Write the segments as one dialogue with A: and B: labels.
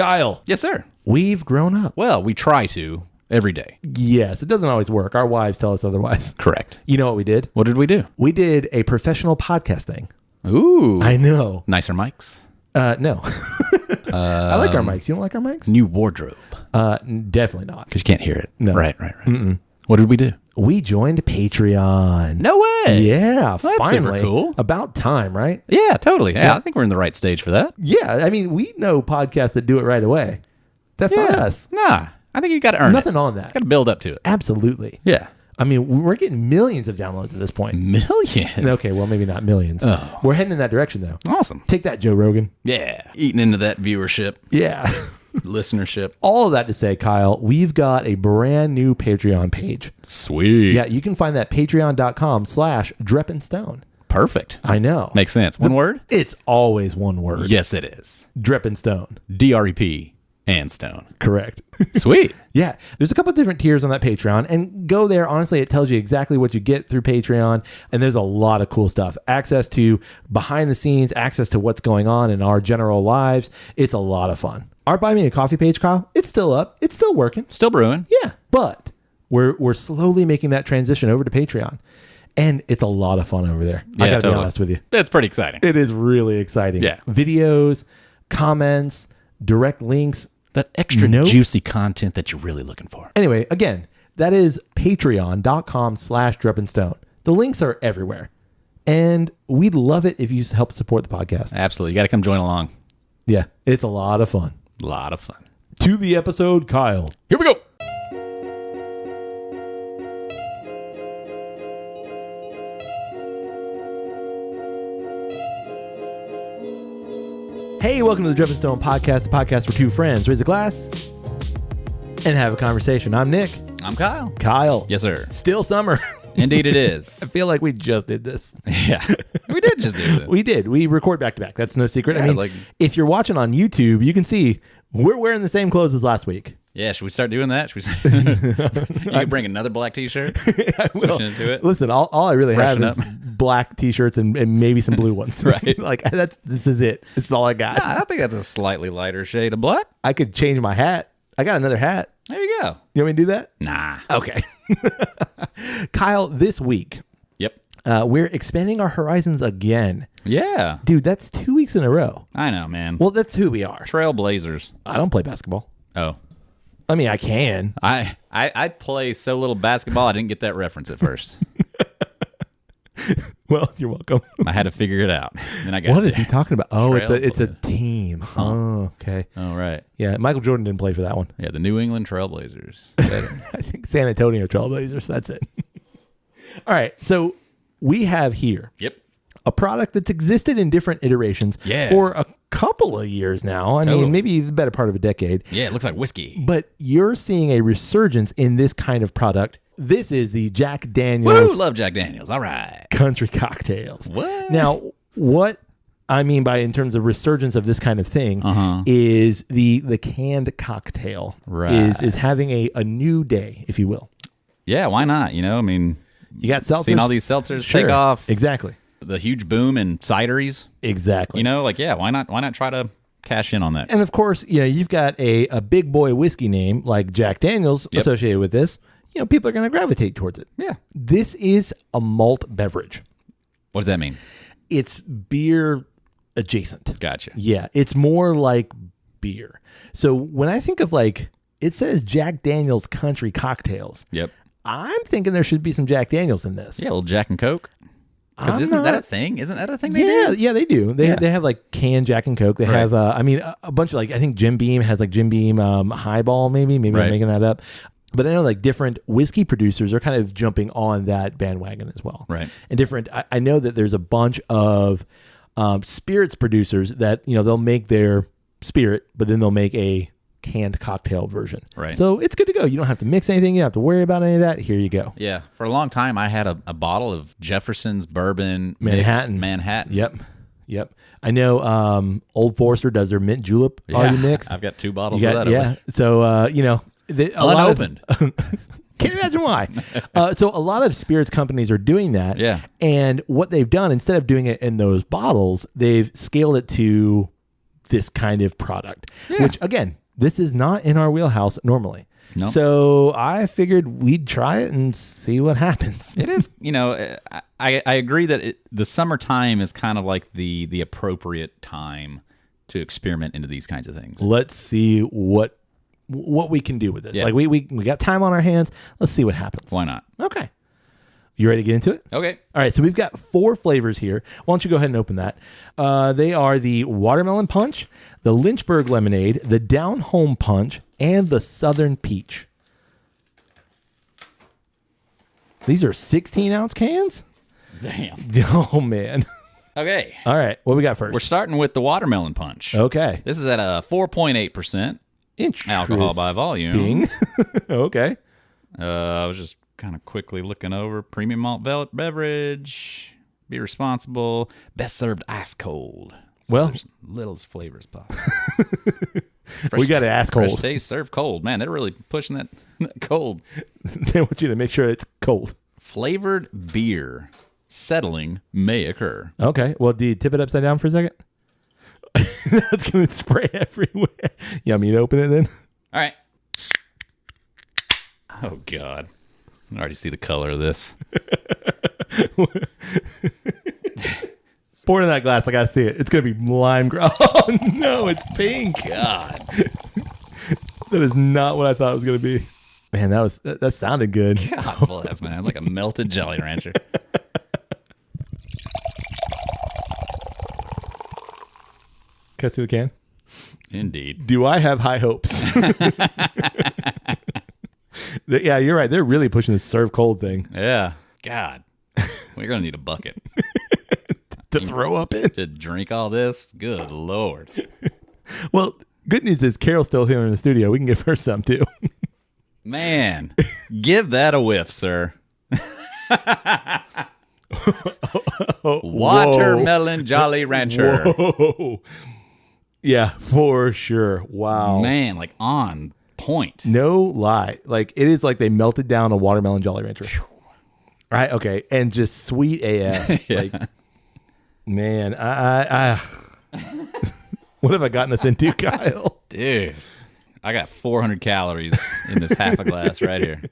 A: Kyle,
B: Yes, sir.
A: we've grown up.
B: Well, we try to every day.
A: Yes, it doesn't always work. Our wives tell us otherwise.
B: Correct.
A: You know what we did?
B: What did we do?
A: We did a professional podcasting.
B: Ooh.
A: I know.
B: Nicer mics.
A: No. I like our mics. You don't like our mics?
B: New wardrobe.
A: Definitely not.
B: Because you can't hear it.
A: No.
B: Right. What did we do?
A: We joined Patreon.
B: No way.
A: Yeah,
B: Well, that's
A: finally.
B: super cool.
A: About time, right?
B: Yeah, totally. Yeah, I think we're in the right stage for that.
A: Yeah, I mean, we know podcasts that do it right away. That's not us.
B: Nah, I think you got to earn
A: Nothing
B: it.
A: on that.
B: Got to build up to it.
A: Absolutely.
B: Yeah.
A: I mean, we're getting millions of downloads at this point.
B: Millions.
A: Okay, well, maybe not millions.
B: Oh.
A: We're heading in that direction, though.
B: Awesome.
A: Take that, Joe Rogan.
B: Yeah. Eating into that viewership,
A: Yeah.
B: listenership.
A: All of that to say, Kyle, we've got a brand new Patreon page.
B: Sweet.
A: Yeah, you can find that patreon.com/Dreppenstone.
B: Perfect.
A: I know.
B: Makes sense. One word?
A: It's always one word.
B: Yes, it is.
A: Dreppenstone.
B: DREP and Stone.
A: Correct.
B: Sweet.
A: Yeah, there's a couple of different tiers on that Patreon, and go there. Honestly, it tells you exactly what you get through Patreon, and there's a lot of cool stuff. Access to behind the scenes, access to what's going on in our general lives. It's a lot of fun. Our Buy Me a Coffee page, Kyle, it's still up. It's still working.
B: Still brewing.
A: Yeah, but we're slowly making that transition over to Patreon, and it's a lot of fun over there. I gotta be honest with you.
B: That's pretty exciting.
A: It is really exciting.
B: Yeah.
A: Videos, comments, direct links.
B: That extra juicy content that you're really looking for.
A: Anyway, again, that is patreon.com/Dreppenstone. The links are everywhere. And we'd love it if you help support the podcast.
B: Absolutely. You got to come join along.
A: Yeah, it's a lot of fun.
B: A lot of fun.
A: To the episode, Kyle.
B: Here we go.
A: Hey, welcome to the Dreppenstone Podcast, the podcast where two friends raise a glass and have a conversation. I'm Nick.
B: I'm Kyle.
A: Kyle.
B: Yes, sir.
A: Still summer.
B: Indeed it is.
A: I feel like we just did this.
B: Yeah. We did just do it.
A: We did. We record back to back. That's no secret.
B: Yeah,
A: I mean, if you're watching on YouTube, you can see we're wearing the same clothes as last week.
B: Yeah, should we start doing that? Should we you can bring another black t-shirt? Switching into it?
A: Listen, all I really
B: Freshen
A: have is black t-shirts and maybe some blue ones.
B: Right.
A: Like this is it. This is all I got.
B: Nah, I think that's a slightly lighter shade of black.
A: I could change my hat. I got another hat.
B: There you go.
A: You want me to do that?
B: Nah.
A: Okay. Kyle, this week,
B: Yep.
A: we're expanding our horizons again.
B: Yeah.
A: Dude, that's 2 weeks in a row.
B: I know, man.
A: Well, that's who we are.
B: Trailblazers.
A: I don't play basketball.
B: Oh.
A: I mean, I can.
B: I play so little basketball, I didn't get that reference at first.
A: Well, you're welcome.
B: I had to figure it out. Then I got
A: What is he talking about? Oh, it's a
B: Trailblazer.
A: team. Oh, okay.
B: Oh, right.
A: Yeah, Michael Jordan didn't play for that one.
B: Yeah, the New England Trailblazers.
A: I think San Antonio Trailblazers. That's it. All right. So we have here
B: Yep.
A: a product that's existed in different iterations for a couple of years now. I mean, maybe the better part of a decade.
B: Yeah, it looks like whiskey.
A: But you're seeing a resurgence in this kind of product. This is the Jack Daniel's
B: Woo, love Jack Daniels. All right.
A: Country Cocktails.
B: What?
A: Now, what I mean by in terms of resurgence of this kind of thing is the canned cocktail is having a new day, if you will.
B: Yeah, why not? You know, I mean,
A: you got seltzers.
B: Seen all these seltzers take off.
A: Exactly.
B: The huge boom in cideries.
A: Exactly.
B: You know, like, yeah, why not try to cash in on that?
A: And of course, you know, you've got a big boy whiskey name like Jack Daniel's associated with this. You know, people are going to gravitate towards it.
B: Yeah.
A: This is a malt beverage.
B: What does that mean?
A: It's beer adjacent.
B: Gotcha.
A: Yeah, it's more like beer. So when I think of like, it says Jack Daniel's Country Cocktails.
B: Yep.
A: I'm thinking there should be some Jack Daniels in this.
B: Yeah, a little Jack and Coke. Because isn't that a thing? Isn't that a thing they do?
A: Yeah, they do. They have like canned Jack and Coke. They have, I mean, a bunch of like, I think Jim Beam has like Jim Beam Highball maybe. Maybe I'm making that up. But I know like different whiskey producers are kind of jumping on that bandwagon as well.
B: Right.
A: And different, I know that there's a bunch of spirits producers that, you know, they'll make their spirit, but then they'll make a canned cocktail version.
B: Right.
A: So it's good to go. You don't have to mix anything. You don't have to worry about any of that. Here you go.
B: Yeah. For a long time, I had a bottle of Jefferson's Bourbon
A: Manhattan. Yep. I know Old Forester does their mint julep already mixed.
B: I've got 2 bottles of that.
A: Yeah. So, you know,
B: unopened.
A: Can't imagine why. So a lot of spirits companies are doing that.
B: Yeah.
A: And what they've done, instead of doing it in those bottles, they've scaled it to this kind of product, which again, this is not in our wheelhouse normally.
B: No.
A: So I figured we'd try it and see what happens.
B: It is, I agree that the summertime is kind of like the appropriate time to experiment into these kinds of things.
A: Let's see what we can do with this.
B: Yeah.
A: Like we got time on our hands. Let's see what happens.
B: Why not?
A: Okay. You ready to get into it?
B: Okay.
A: All right. So we've got 4 flavors here. Why don't you go ahead and open that? They are the watermelon punch, the Lynchburg lemonade, the down home punch, and the southern peach. These are 16-ounce cans?
B: Damn.
A: Oh, man.
B: Okay.
A: All right. What we got first?
B: We're starting with the watermelon punch.
A: Okay.
B: This is at a 4.8% alcohol by volume.
A: Okay.
B: I was just kind of quickly looking over premium malt beverage. Be responsible. Best served ice cold. So
A: Well,
B: there's little flavor as possible.
A: We got to ask
B: Fresh
A: cold.
B: taste served cold. Man, they're really pushing that cold.
A: They want you to make sure it's cold.
B: Flavored beer. Settling may occur.
A: Okay. Well, do you tip it upside down for a second? That's going to spray everywhere. You want me to open it then?
B: All right. Oh, God. I already see the color of this.
A: Pour it in that glass. I got to see it. It's going to be lime green. Oh, no. It's pink.
B: God.
A: That is not what I thought it was going to be. Man, that sounded good.
B: God bless, man. Like a melted Jolly Rancher.
A: Can I see the can?
B: Indeed.
A: Do I have high hopes? Yeah, you're right. They're really pushing this serve cold thing.
B: Yeah. God. We're going to need a bucket.
A: To throw up in?
B: To drink all this? Good Lord.
A: Well, good news is Carol's still here in the studio. We can give her some too.
B: Man, give that a whiff, sir. Watermelon Jolly Rancher.
A: Whoa. Yeah, for sure. Wow.
B: Man, like on point.
A: No lie. Like it is like they melted down a watermelon Jolly Rancher. Right? Okay. And just sweet AF.
B: Yeah.
A: Like, man, I what have I gotten us into, Kyle?
B: Dude, I got 400 calories in this half a glass right here.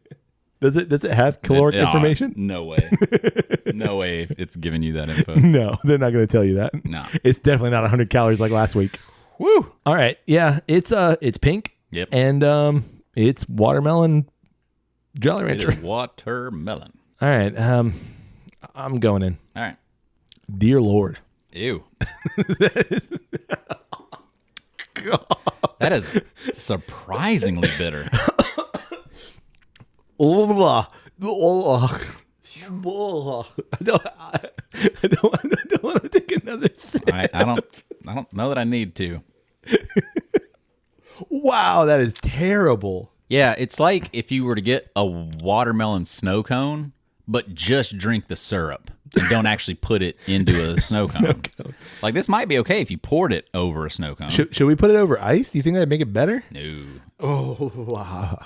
A: Does it have caloric information?
B: No way. No way it's giving you that info.
A: No, they're not going to tell you that.
B: No.
A: It's definitely not 100 calories like last week.
B: Woo.
A: All right. Yeah, it's pink.
B: Yep.
A: And it's watermelon Jolly
B: It
A: Rancher.
B: is watermelon.
A: All right. I'm going in.
B: All right.
A: Dear Lord.
B: Ew. That is surprisingly bitter.
A: I don't want to take another sip.
B: I don't know that I need to.
A: Wow, that is terrible.
B: Yeah, it's like if you were to get a watermelon snow cone, but just drink the syrup and don't actually put it into a snow cone. Like this might be okay if you poured it over a snow cone.
A: Should we put it over ice? Do you think that'd make it better?
B: No.
A: Oh, wow.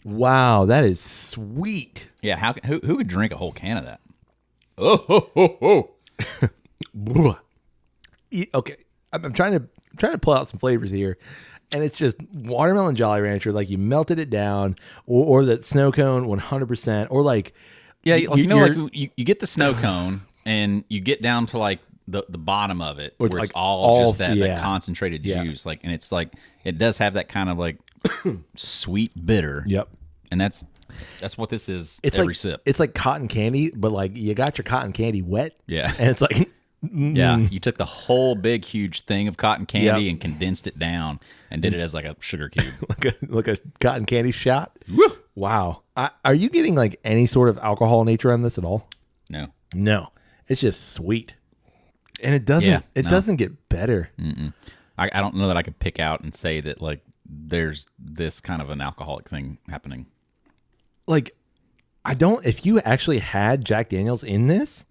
A: Wow, that is sweet.
B: Yeah, who would drink a whole can of that? Oh.
A: Okay, I'm trying to pull out some flavors here, and it's just watermelon Jolly Rancher, like you melted it down, or that snow cone 100%, or like
B: like you get the snow cone and you get down to like the bottom of it, where it's like all just that concentrated juice, like, and it's like it does have that kind of like sweet bitter.
A: Yep.
B: And that's what this is.
A: It's
B: every
A: like
B: sip.
A: It's like cotton candy, but like you got your cotton candy wet.
B: Yeah.
A: And it's like
B: yeah, you took the whole big huge thing of cotton candy and condensed it down and did it as like a sugar cube.
A: like a cotton candy shot.
B: Woo!
A: Wow. Are you getting like any sort of alcohol nature on this at all?
B: No.
A: It's just sweet. And it doesn't get better.
B: Mm-mm. I don't know that I could pick out and say that like there's this kind of an alcoholic thing happening.
A: Like, if you actually had Jack Daniels in this,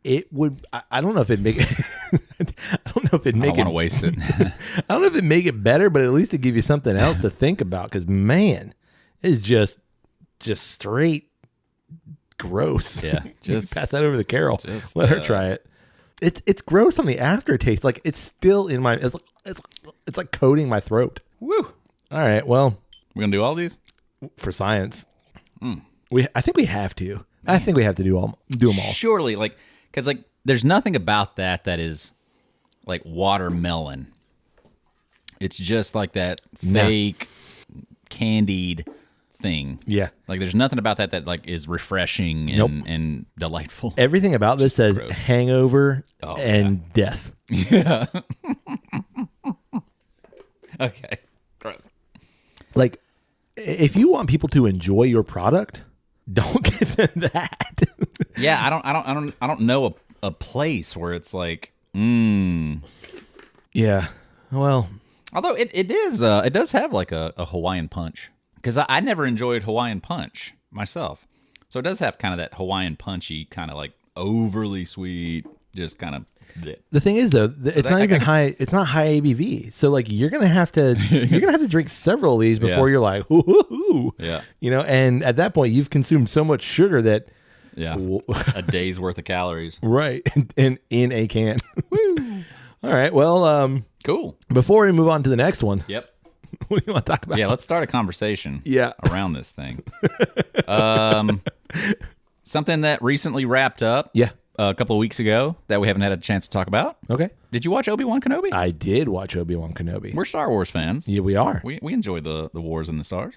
A: it would, I don't know if it'd make it, I don't know if it'd make
B: I don't want to waste it.
A: I don't know if it'd make it better, but at least it'd give you something else to think about. Cause man, it's just straight gross.
B: Yeah.
A: Just pass that over to Carol.
B: Just
A: let her try it. It's gross on the aftertaste. Like it's still in my, it's like coating my throat.
B: Woo!
A: All right, well,
B: we're gonna do all these
A: for science. I think we have to. I think we have to do them all.
B: Surely, because there's nothing about that is like watermelon. It's just like that fake candied thing.
A: Yeah.
B: Like there's nothing about that like is refreshing and delightful.
A: Everything about this says gross. Hangover and death.
B: Yeah. Okay. Gross.
A: Like, if you want people to enjoy your product, don't give them that.
B: Yeah, I don't know a place where it's like,
A: Yeah. Well,
B: although it does have like a Hawaiian punch, because I never enjoyed Hawaiian punch myself, so it does have kind of that Hawaiian punchy kind of like overly sweet, just kind of.
A: The thing is though, it's not even high. It's not high ABV, so like you're gonna have to drink several of these before you're like, ooh,
B: yeah,
A: And at that point, you've consumed so much sugar that
B: a day's worth of calories,
A: right, in a can. All right, well,
B: cool.
A: Before we move on to the next one,
B: yep.
A: What do you want to talk about?
B: Yeah, let's start a conversation. Around this thing. Something that recently wrapped up.
A: Yeah.
B: A couple of weeks ago that we haven't had a chance to talk about.
A: Okay.
B: Did you watch Obi Wan Kenobi?
A: I did watch Obi Wan Kenobi.
B: We're Star Wars fans.
A: Yeah, we are.
B: We enjoy the wars and the stars.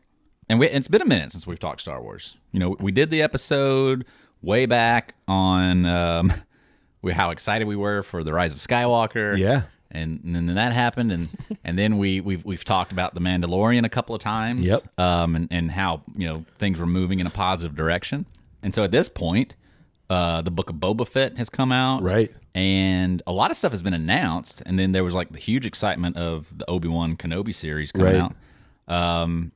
B: And it's been a minute since we've talked Star Wars. We did the episode way back on how excited we were for the Rise of Skywalker.
A: Yeah.
B: And then that happened, and then we've talked about the Mandalorian a couple of times.
A: Yep.
B: And how things were moving in a positive direction. And so at this point, the book of Boba Fett has come out,
A: right?
B: And a lot of stuff has been announced, and then there was like the huge excitement of the Obi Wan Kenobi series coming out.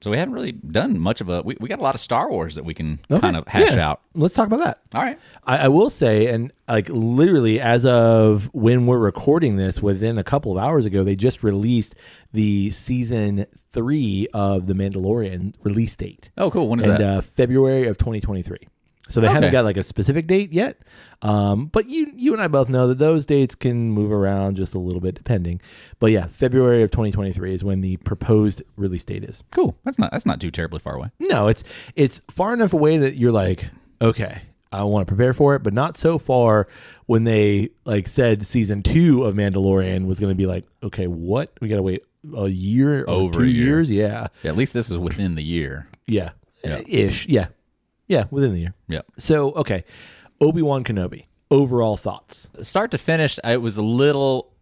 B: So we haven't really done much of we got a lot of Star Wars that we can kind of hash out.
A: Let's talk about that.
B: All right.
A: I will say, and like literally as of when we're recording this, within a couple of hours ago, they just released the season 3 of The Mandalorian release date.
B: Oh, cool. When is that?
A: February of 2023. So they haven't got like a specific date yet. But you and I both know that those dates can move around just a little bit depending. But yeah, February of 2023 is when the proposed release date is.
B: Cool. That's not too terribly far away.
A: No, it's far enough away that you're like, okay, I want to prepare for it, but not so far when they like said season 2 of Mandalorian was going to be like, okay, what? We got to wait a year or
B: over
A: 2 years? Yeah.
B: At least this is within the year.
A: Yeah. Ish. Yeah. Yeah, within the year.
B: Yep.
A: So, okay. Obi Wan Kenobi. Overall thoughts.
B: Start to finish, it was a little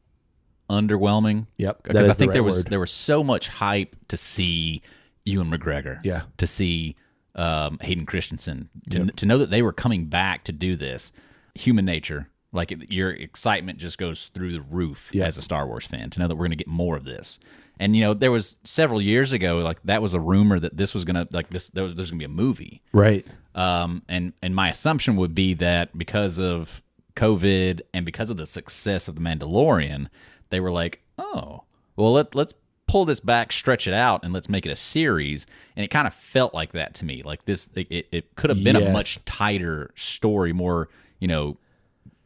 B: underwhelming.
A: Yep.
B: Because I think there was so much hype to see Ewan McGregor.
A: Yeah.
B: To see Hayden Christensen. To know that they were coming back to do this. Human nature. Like your excitement just goes through the roof as a Star Wars fan to know that we're going to get more of this. And there was several years ago, like that was a rumor that this was gonna there's gonna be a movie,
A: right?
B: And my assumption would be that because of COVID and because of the success of The Mandalorian, they were like, oh, well let's pull this back, stretch it out, and let's make it a series. And it kind of felt like that to me. Like this, it could have been a much tighter story, more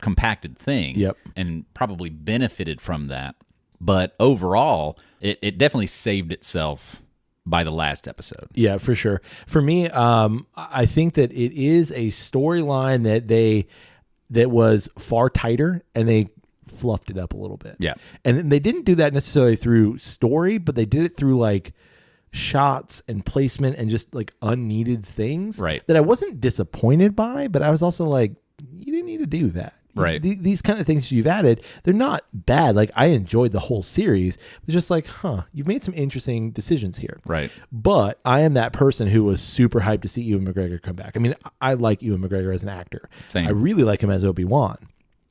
B: compacted thing, and probably benefited from that. But overall, it definitely saved itself by the last episode.
A: Yeah, for sure. For me, I think that it is a storyline that was far tighter, and they fluffed it up a little bit.
B: Yeah.
A: And they didn't do that necessarily through story, but they did it through like shots and placement and just like unneeded things.
B: Right.
A: That I wasn't disappointed by, but I was also like, you didn't need to do that.
B: Right.
A: These kind of things you've added, they're not bad. Like I enjoyed the whole series. It's just like, you've made some interesting decisions here.
B: Right.
A: But I am that person who was super hyped to see Ewan McGregor come back. I mean, I like Ewan McGregor as an actor.
B: Same.
A: I really like him as Obi-Wan.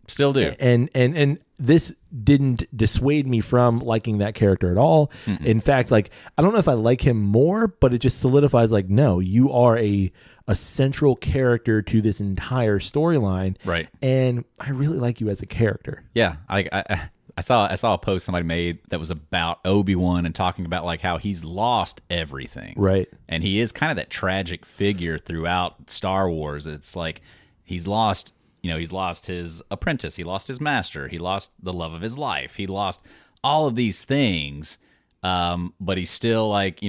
B: Still do.
A: And this didn't dissuade me from liking that character at all. Mm-mm. In fact, like, I don't know if I like him more, but it just solidifies like, no, you are a central character to this entire storyline.
B: Right.
A: And I really like you as a character.
B: Yeah. I saw a post somebody made that was about Obi-Wan and talking about like how he's lost everything.
A: Right.
B: And he is kind of that tragic figure throughout Star Wars. It's like he's lost his apprentice. He lost his master. He lost the love of his life. He lost all of these things, but he still like,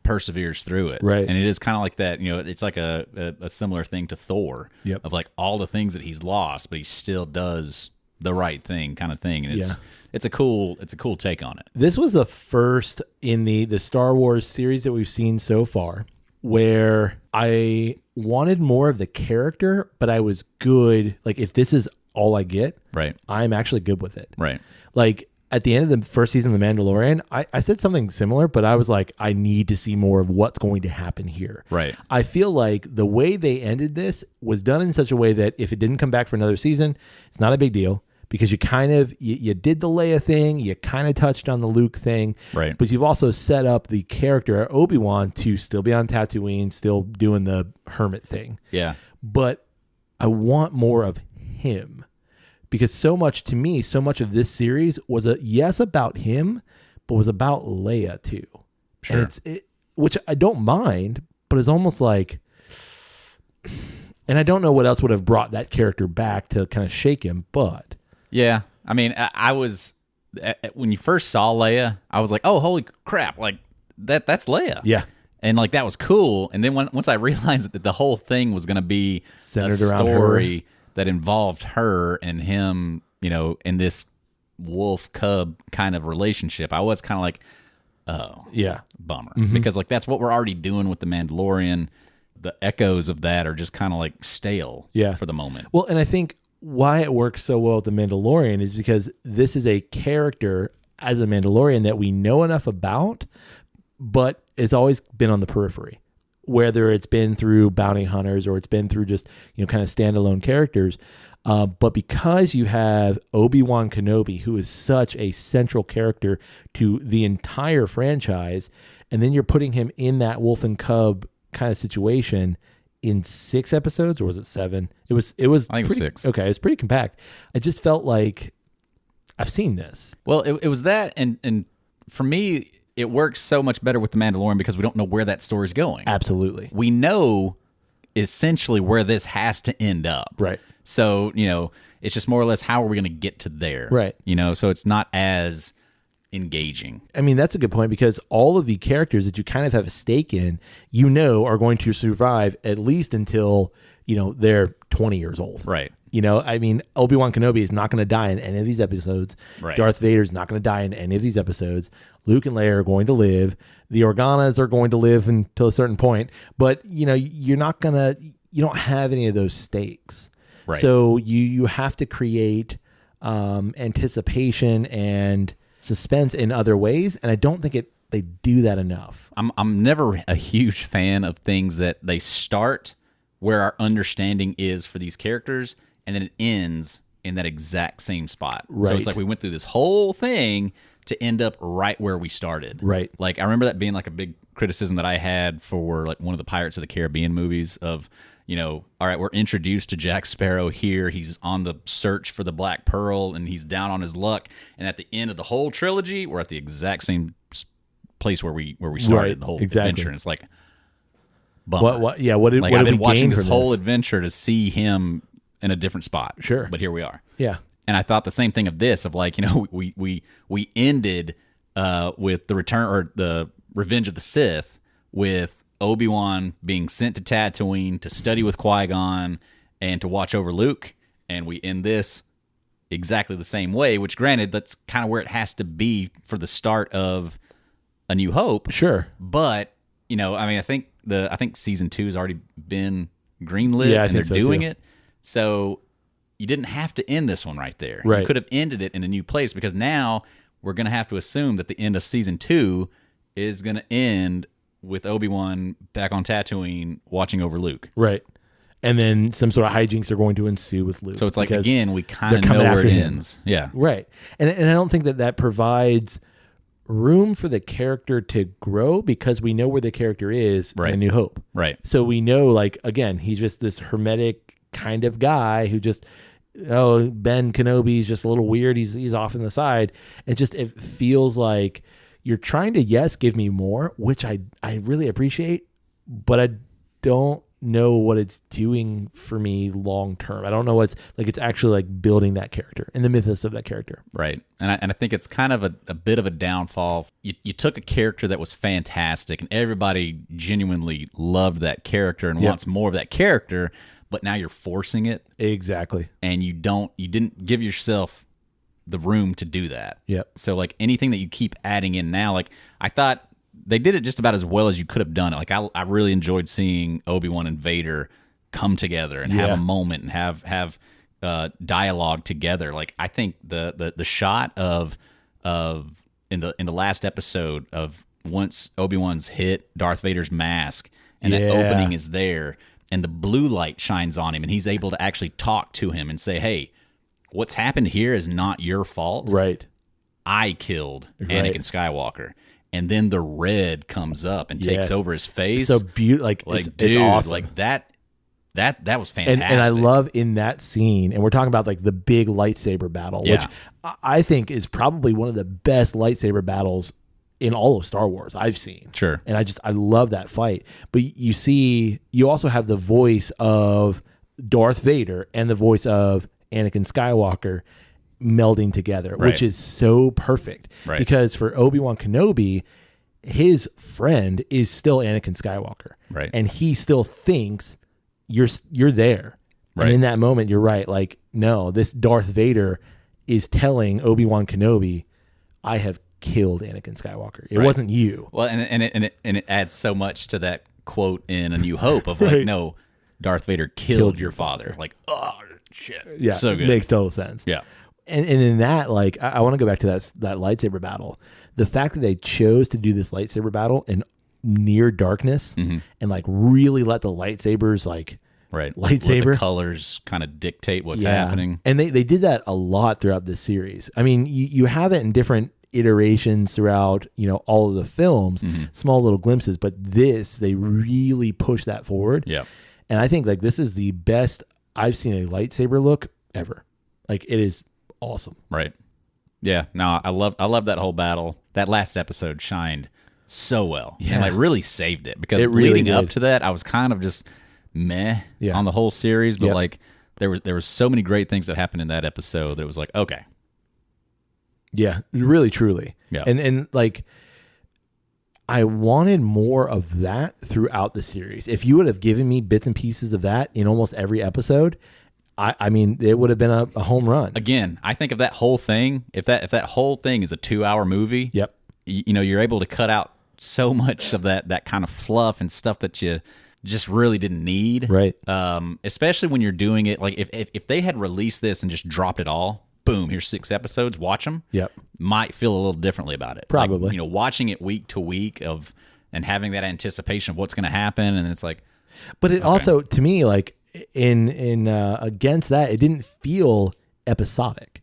B: perseveres through it.
A: Right.
B: And it is kind of like that, it's like a similar thing to Thor of like all the things that he's lost, but he still does the right thing kind of thing. And it's a cool take on it.
A: This was the first in the Star Wars series that we've seen so far where I wanted more of the character, but I was good. Like, if this is all I get,
B: right,
A: I'm actually good with it.
B: Right.
A: Like, at the end of the first season of The Mandalorian, I said something similar, but I was like, I need to see more of what's going to happen here.
B: Right.
A: I feel like the way they ended this was done in such a way that if it didn't come back for another season, it's not a big deal because you kind of, you did the Leia thing, you kind of touched on the Luke thing,
B: right?
A: But you've also set up the character Obi-Wan to still be on Tatooine, still doing the hermit thing.
B: Yeah.
A: But I want more of him. Because so much of this series was about him, but was about Leia too.
B: Sure.
A: And which I don't mind, but it's almost like, and I don't know what else would have brought that character back to kind of shake him, but.
B: Yeah. I mean, I was, when you first saw Leia, I was like, oh, holy crap. Like that's Leia.
A: Yeah.
B: And like, that was cool. And then once I realized that the whole thing was going to be
A: centered
B: a
A: around
B: story
A: her,
B: that involved her and him, in this wolf cub kind of relationship, I was kind of like, oh,
A: yeah,
B: bummer. Mm-hmm. Because like that's what we're already doing with The Mandalorian. The echoes of that are just kind of like stale for the moment.
A: Well, and I think why it works so well with The Mandalorian is because this is a character as a Mandalorian that we know enough about, but it's always been on the periphery. Whether it's been through bounty hunters or it's been through just, kind of standalone characters. But because you have Obi Wan Kenobi, who is such a central character to the entire franchise, and then you're putting him in that wolf and cub kind of situation in 6 episodes, or was it 7? It was
B: I think
A: pretty,
B: it was 6.
A: Okay, it was pretty compact. I just felt like I've seen this.
B: Well, it was that, and for me, it works so much better with The Mandalorian because we don't know where that story's going.
A: Absolutely.
B: We know essentially where this has to end up.
A: Right.
B: So, it's just more or less how are we going to get to there?
A: Right.
B: So it's not as engaging.
A: I mean, that's a good point because all of the characters that you kind of have a stake in, are going to survive at least until, they're 20 years old.
B: Right.
A: I mean, Obi Wan Kenobi is not going to die in any of these episodes.
B: Right.
A: Darth Vader is not going to die in any of these episodes. Luke and Leia are going to live. The Organas are going to live until a certain point. But, you're not going to, you don't have any of those stakes.
B: Right.
A: So you have to create anticipation and suspense in other ways. And I don't think they do that enough.
B: I'm never a huge fan of things that they start where our understanding is for these characters, and then it ends in that exact same spot.
A: Right.
B: So it's like we went through this whole thing to end up right where we started.
A: Right.
B: Like I remember that being like a big criticism that I had for like one of the Pirates of the Caribbean movies of, all right, we're introduced to Jack Sparrow here. He's on the search for the Black Pearl and he's down on his luck. And at the end of the whole trilogy, we're at the exact same place where we started the whole adventure. And it's like, bummer.
A: What did
B: I've been
A: we
B: watching
A: gain
B: this
A: from
B: whole adventure to see him in a different spot.
A: Sure.
B: But here we are.
A: Yeah.
B: And I thought the same thing of this, of like, we ended with the return or the Revenge of the Sith with Obi-Wan being sent to Tatooine to study with Qui-Gon and to watch over Luke. And we end this exactly the same way, which granted, that's kind of where it has to be for the start of A New Hope.
A: Sure.
B: But, I think season 2 has already been greenlit and they're doing it. So you didn't have to end this one right there.
A: Right.
B: You could have ended it in a new place because now we're going to have to assume that the end of season 2 is going to end with Obi-Wan back on Tatooine watching over Luke.
A: Right. And then some sort of hijinks are going to ensue with Luke.
B: So it's like, again, we kind of know where it ends. Yeah.
A: Right. And I don't think that provides room for the character to grow because we know where the character is in A New Hope.
B: Right.
A: So we know, like, again, he's just this hermetic kind of guy who just, Ben Kenobi's just a little weird. He's off in the side. It feels like you're trying to, give me more, which I really appreciate, but I don't know what it's doing for me long term. I don't know what's like. It's actually like building that character and the mythos of that character.
B: Right, and I think it's kind of a bit of a downfall. You took a character that was fantastic, and everybody genuinely loved that character and wants more of that character, but now you're forcing it.
A: Exactly,
B: and you didn't give yourself the room to do that.
A: Yep.
B: So like anything that you keep adding in now, like I thought they did it just about as well as you could have done it. Like I really enjoyed seeing Obi-Wan and Vader come together and have a moment and have dialogue together. Like I think the shot of in the last episode of once Obi-Wan's hit Darth Vader's mask and that opening is there and the blue light shines on him and he's able to actually talk to him and say, hey, what's happened here is not your fault.
A: Right.
B: I killed Anakin Skywalker. And then the red comes up and takes over his face.
A: So beautiful. Like
B: dude,
A: it's awesome.
B: Like that was fantastic.
A: And I love in that scene, and we're talking about like the big lightsaber battle, which I think is probably one of the best lightsaber battles in all of Star Wars I've seen.
B: Sure.
A: And I love that fight. But you also have the voice of Darth Vader and the voice of Anakin Skywalker melding together, which is so perfect.
B: Right.
A: Because for Obi Wan Kenobi, his friend is still Anakin Skywalker.
B: Right.
A: And he still thinks you're there. Right. And in that moment, you're right. Like, no, this Darth Vader is telling Obi Wan Kenobi, I have killed Anakin Skywalker. It wasn't you.
B: Well, and it adds so much to that quote in A New Hope of like, no, Darth Vader killed your father. Like, oh shit.
A: Yeah.
B: So good.
A: Makes total sense.
B: Yeah.
A: And in that, like, I want to go back to that lightsaber battle. The fact that they chose to do this lightsaber battle in near darkness and like really let the lightsabers like lightsaber
B: let the colors kind of dictate what's happening.
A: And they did that a lot throughout this series. I mean, you have it in different iterations throughout, all of the films, small little glimpses, but they really push that forward.
B: Yeah.
A: And I think like this is the best I've seen a lightsaber look ever. Like it is awesome.
B: Right. Yeah. No, I love that whole battle. That last episode shined so well. Yeah. And like really saved it because leading up to that, I was kind of just meh on the whole series. But like there was so many great things that happened in that episode that it was like, okay.
A: Yeah, really, truly.
B: Yeah.
A: And like I wanted more of that throughout the series. If you would have given me bits and pieces of that in almost every episode, I mean, it would have been a home run.
B: Again, I think of that whole thing. If that whole thing is a 2-hour movie, you're able to cut out so much of that kind of fluff and stuff that you just really didn't need.
A: Right.
B: Especially when you're doing it like if they had released this and just dropped it all, boom, here's 6 episodes, watch them.
A: Yep.
B: Might feel a little differently about it.
A: Probably.
B: Like, watching it week to week and having that anticipation of what's going to happen, and it's like.
A: But it also, to me, like. In against that, it didn't feel episodic.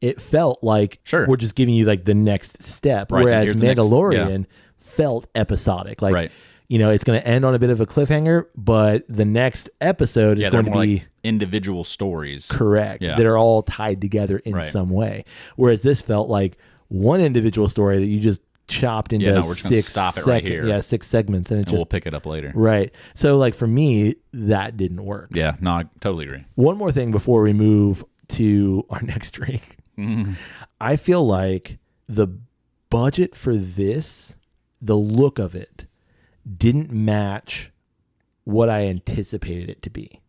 A: It felt like we're just giving you like the next step, whereas Mandalorian felt episodic. Like it's going to end on a bit of a cliffhanger, but the next episode is going to be
B: like individual stories,
A: correct? That are all tied together in some way. Whereas this felt like one individual story that you just chopped into
B: we're just gonna stop it right here.
A: 6 segments, and
B: we'll pick it up later.
A: Right. So like for me, that didn't work.
B: Yeah, no, I totally agree.
A: One more thing before we move to our next drink. I feel like the budget for this, the look of it, didn't match what I anticipated it to be.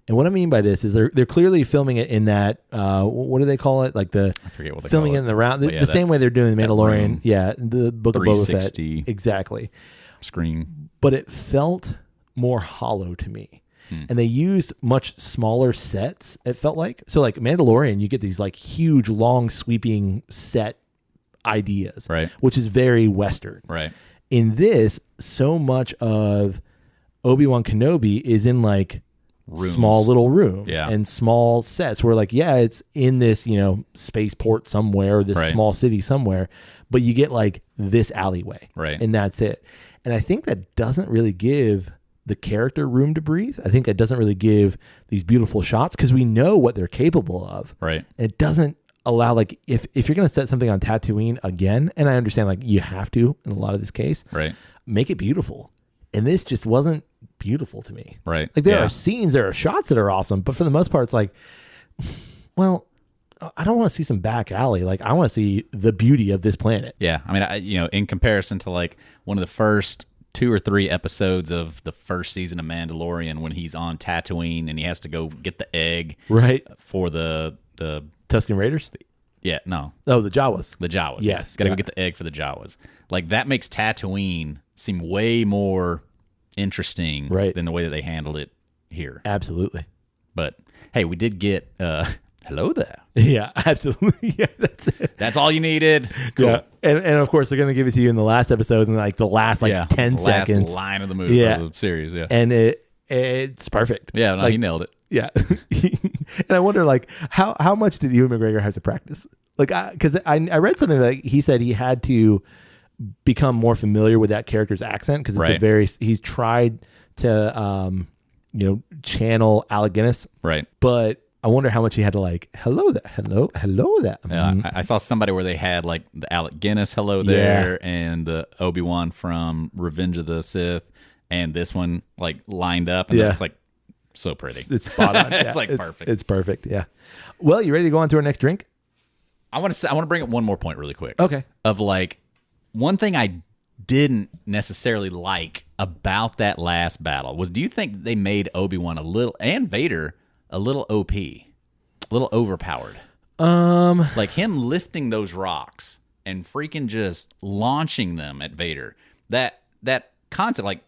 A: And what I mean by this is they're clearly filming it in that what do they call it? Like I forget what they filming call it in the round the same way they're doing the Mandalorian. The Book of Boba Fett. Exactly.
B: Screen.
A: But it felt more hollow to me. And they used much smaller sets, it felt like. So like Mandalorian, you get these like huge, long, sweeping set ideas, which is very Western.
B: Right.
A: In this, so much of Obi-Wan Kenobi is in like small little rooms and small sets where like, it's in this, spaceport somewhere, or this small city somewhere, but you get like this alleyway.
B: Right.
A: And that's it. And I think that doesn't really give the character room to breathe. I think it doesn't really give these beautiful shots because we know what they're capable of.
B: Right.
A: It doesn't allow, like, if you're going to set something on Tatooine again, and I understand like you have to in a lot of this case,
B: right,
A: make it beautiful. And this just wasn't beautiful to me.
B: Right.
A: Like there are scenes, there are shots that are awesome, but for the most part, it's like, well, I don't want to see some back alley. Like I want to see the beauty of this planet.
B: Yeah. I mean, in comparison to like one of the first 2 or 3 episodes of the first season of Mandalorian, when he's on Tatooine and he has to go get the egg for the
A: Tusken Raiders.
B: Yeah, no.
A: Oh, the Jawas.
B: The Jawas.
A: Yes.
B: Got to go get the egg for the Jawas. Like, that makes Tatooine seem way more interesting than the way that they handled it here.
A: Absolutely.
B: But, hey, we did get, hello there.
A: Yeah, absolutely. Yeah, that's it.
B: That's all you needed. Cool.
A: Yeah. And of course, they're going to give it to you in the last episode in like the last 10 seconds.
B: Last line of the movie, of the series, yeah.
A: And it's perfect.
B: Yeah, no,
A: like,
B: he nailed it.
A: Yeah. And I wonder, like, how much did Ewan McGregor have to practice? Like, because I read something like he said he had to become more familiar with that character's accent because it's he's tried to, channel Alec Guinness.
B: Right.
A: But I wonder how much he had to like, hello there.
B: Yeah, I saw somebody where they had like the Alec Guinness hello there and the Obi Wan from Revenge of the Sith and this one like lined up and it's like so pretty.
A: It's spot on.
B: It's perfect.
A: It's perfect. Yeah. Well, you ready to go on to our next drink?
B: I want to bring up one more point really quick.
A: Okay.
B: Of like one thing I didn't necessarily like about that last battle was, do you think they made Obi-Wan and Vader a little OP, a little overpowered? Like him lifting those rocks and freaking just launching them at Vader. That concept, like,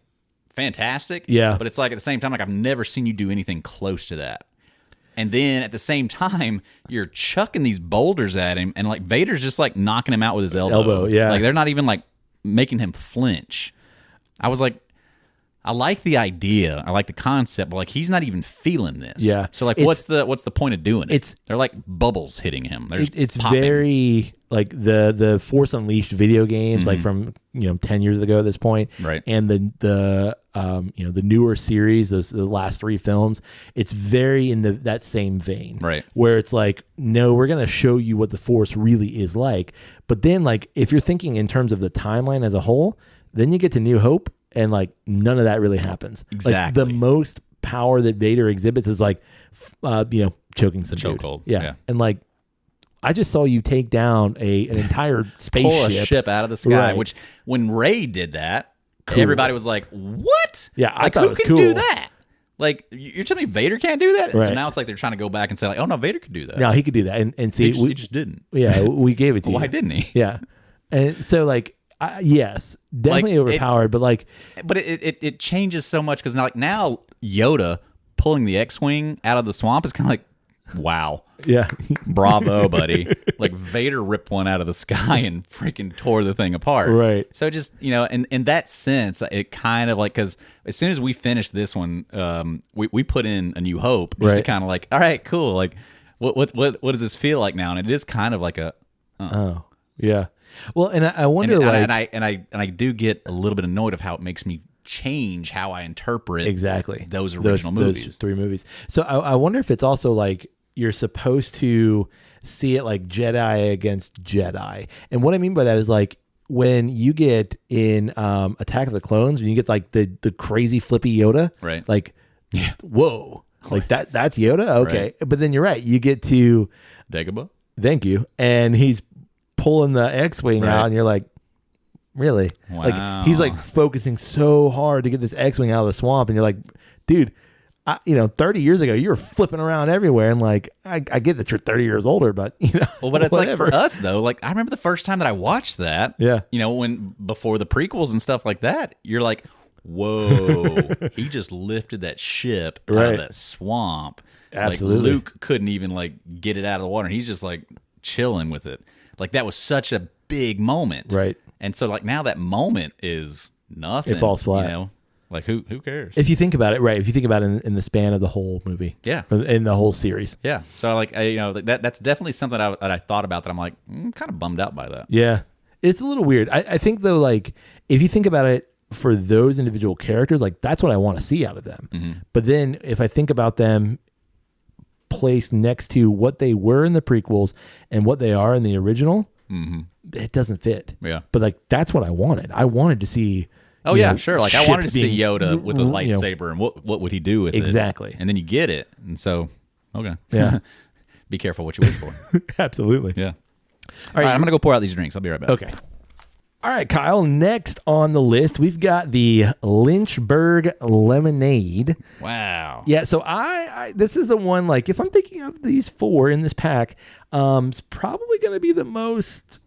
B: fantastic.
A: Yeah.
B: But it's like at the same time, like I've never seen you do anything close to that. And then at the same time, you're chucking these boulders at him, and like Vader's just like knocking him out with his elbow.
A: Yeah.
B: Like they're not even like making him flinch. I was like, I like the idea, I like the concept, but like he's not even feeling this.
A: Yeah.
B: So like, what's the point of doing it? They're like bubbles hitting him.
A: It's popping. Very like the Force Unleashed video games, like from 10 years ago at this point,
B: right?
A: And the newer series, the last 3 films, it's very in that same vein,
B: right?
A: Where it's like, no, we're gonna show you what the Force really is like, but then like if you're thinking in terms of the timeline as a whole, then you get to New Hope. And like none of that really happens.
B: Exactly.
A: Like the most power that Vader exhibits is like, choking some dude.
B: Chokehold.
A: Yeah. And like, I just saw you take down an entire spaceship.
B: Pull a ship out of the sky. Which when Rey did that, everybody was like, "What?
A: Yeah, I
B: like,
A: thought it was cool.
B: Who can do that? Like, you're telling me Vader can't do that?" And
A: right.
B: so now it's like they're trying to go back and say, like, "Oh no, Vader could do that."
A: No, he could do that. And see,
B: he just didn't.
A: Yeah, we gave it to you.
B: Why didn't he?
A: Yeah. And so like. Yes, definitely like, overpowered, but
B: it changes so much because now Yoda pulling the X-wing out of the swamp is kind of like, wow,
A: yeah,
B: bravo, buddy. Like Vader ripped one out of the sky and freaking tore the thing apart,
A: right?
B: So just in that sense, it kind of like, because as soon as we finished this one, we put in A New Hope just to kind of like, all right, cool, like what does this feel like now? And it is kind of like a
A: oh yeah. Well, and I wonder,
B: and I do get a little bit annoyed of how it makes me change how I interpret those original movies,
A: those 3 movies. So I wonder if it's also like you're supposed to see it like Jedi against Jedi, and what I mean by that is like when you get in Attack of the Clones, when you get like the crazy flippy Yoda,
B: right?
A: Like, whoa, like that's Yoda, okay. Right. But then you're right, you get to
B: Dagobah.
A: Thank you, and he's pulling the X-wing out, and you're like, really?
B: Wow.
A: Like he's like focusing so hard to get this X-wing out of the swamp, and you're like, dude, 30 years ago you were flipping around everywhere, and like I get that you're 30 years older, but
B: well, but it's whatever. Like for us though, like I remember the first time that I watched that, when before the prequels and stuff like that, you're like, whoa, he just lifted that ship out of that swamp.
A: Absolutely.
B: Like Luke couldn't even like get it out of the water, and he's just like chilling with it. Like that was such a big moment,
A: right?
B: And so like now that moment is nothing.
A: It falls flat.
B: Like who cares?
A: If you think about it, right? If you think about it in the span of the whole movie, in the whole series,
B: So like that's definitely something that I thought about that I'm like kind of bummed out by that.
A: Yeah, it's a little weird. I think though, like if you think about it for those individual characters, like that's what I want to see out of them.
B: Mm-hmm.
A: But then if I think about them placed next to what they were in the prequels and what they are in the original, it doesn't fit.
B: Yeah.
A: But like that's what I wanted. I wanted to see,
B: Oh yeah, sure. Like I wanted to see Yoda with a lightsaber, and what would he do with it?
A: Exactly.
B: And then you get it, and so okay,
A: yeah.
B: Be careful what you wish for.
A: Absolutely.
B: Yeah. All right, I'm gonna go pour out these drinks. I'll be right back.
A: Okay. All right, Kyle. Next on the list, we've got the Lynchburg Lemonade.
B: Wow.
A: Yeah. So I this is the one. Like, if I'm thinking of these 4 in this pack, it's probably going to be the most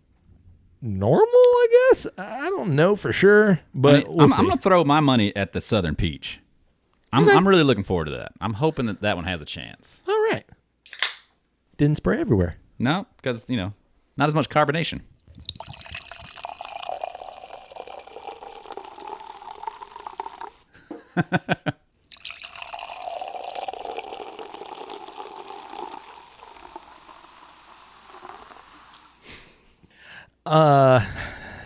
A: normal, I guess. I don't know for sure, but
B: I'm going to throw my money at the Southern Peach. I'm really looking forward to that. I'm hoping that one has a chance.
A: All right. Didn't spray everywhere.
B: No, because not as much carbonation.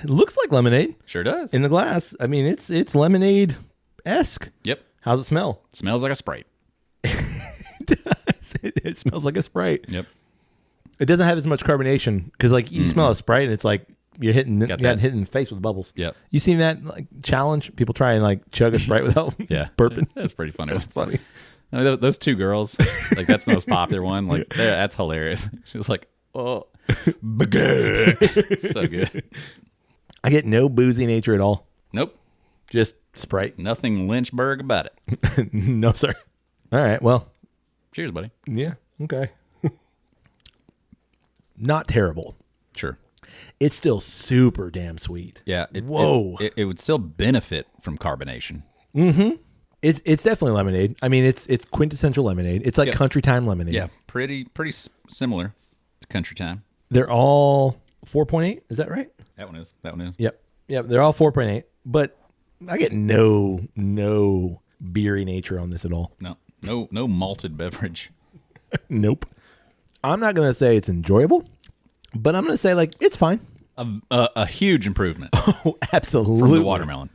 A: Looks like lemonade.
B: Sure does.
A: In the glass. I mean, it's lemonade-esque.
B: Yep.
A: How's it smell?
B: Smells like a Sprite.
A: It does. It smells like a Sprite.
B: Yep.
A: It doesn't have as much carbonation because, like, you smell a Sprite and it's like you're hit in the face with bubbles.
B: Yep.
A: You seen that challenge? People try and like chug a Sprite without burping.
B: That's pretty funny.
A: That's funny.
B: I mean, those 2 girls, like that's the most popular one. Like that's hilarious. She was like, oh, so good.
A: I get no boozy nature at all.
B: Nope.
A: Just Sprite.
B: Nothing Lynchburg about it.
A: No, sir. All right. Well.
B: Cheers, buddy.
A: Yeah. Okay. Not terrible.
B: Sure.
A: It's still super damn sweet.
B: Yeah.
A: Whoa.
B: It would still benefit from carbonation.
A: Mm-hmm. It's definitely lemonade. I mean, it's quintessential lemonade. It's like country time lemonade.
B: Yeah. Pretty similar to country time.
A: They're all 4.8. Is that right?
B: That one is.
A: Yep. They're all 4.8. But I get no beery nature on this at all.
B: No malted beverage.
A: Nope. I'm not going to say it's enjoyable, but I'm going to say like it's fine.
B: A huge improvement.
A: Oh, absolutely.
B: From the watermelon.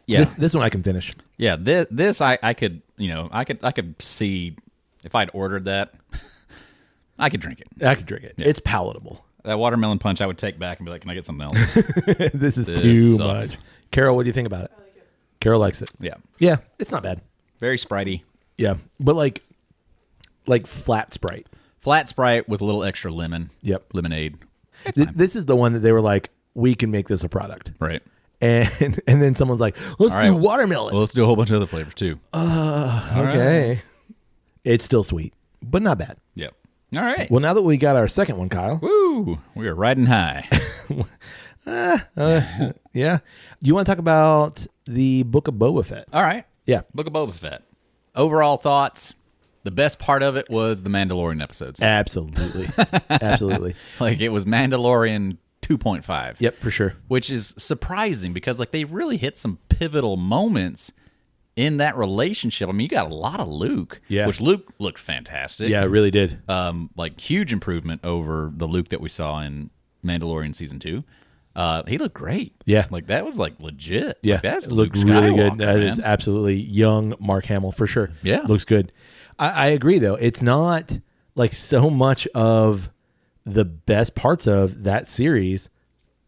B: Yeah.
A: This one I can finish.
B: Yeah. This I could I could see if I'd ordered that. I could drink it.
A: I could drink it. Yeah. It's palatable.
B: That watermelon punch I would take back and be like, can I get something else?
A: This is too much. Carol, what do you think about it? I like it. Carol likes it.
B: Yeah.
A: Yeah, it's not bad.
B: Very Spritey.
A: Yeah, but like flat Sprite.
B: Flat Sprite with a little extra lemon.
A: Yep.
B: Lemonade.
A: This is the one that they were like, we can make this a product.
B: Right.
A: And then someone's like, let's do watermelon.
B: Well, let's do a whole bunch of other flavors too.
A: Okay. Right. It's still sweet, but not bad.
B: Yep. All right.
A: Well, now that we got our second one, Kyle.
B: Woo! We are riding high.
A: Yeah. Do you want to talk about the Book of Boba Fett?
B: All right.
A: Yeah.
B: Book of Boba Fett. Overall thoughts. The best part of it was the Mandalorian episodes.
A: Absolutely. Absolutely.
B: Like it was Mandalorian 2.5.
A: Yep, for sure.
B: Which is surprising because like they really hit some pivotal moments in that relationship. I mean, you got a lot of Luke, which Luke looked fantastic.
A: Yeah, it really did.
B: Like huge improvement over the Luke that we saw in Mandalorian season 2. He looked great.
A: Yeah.
B: Like that was like legit.
A: Yeah.
B: Like, that's
A: looked
B: Luke
A: really
B: Skywalker,
A: good. That
B: man.
A: is absolutely young Mark Hamill for sure.
B: Yeah.
A: Looks good. I agree though. It's not like so much of the best parts of that series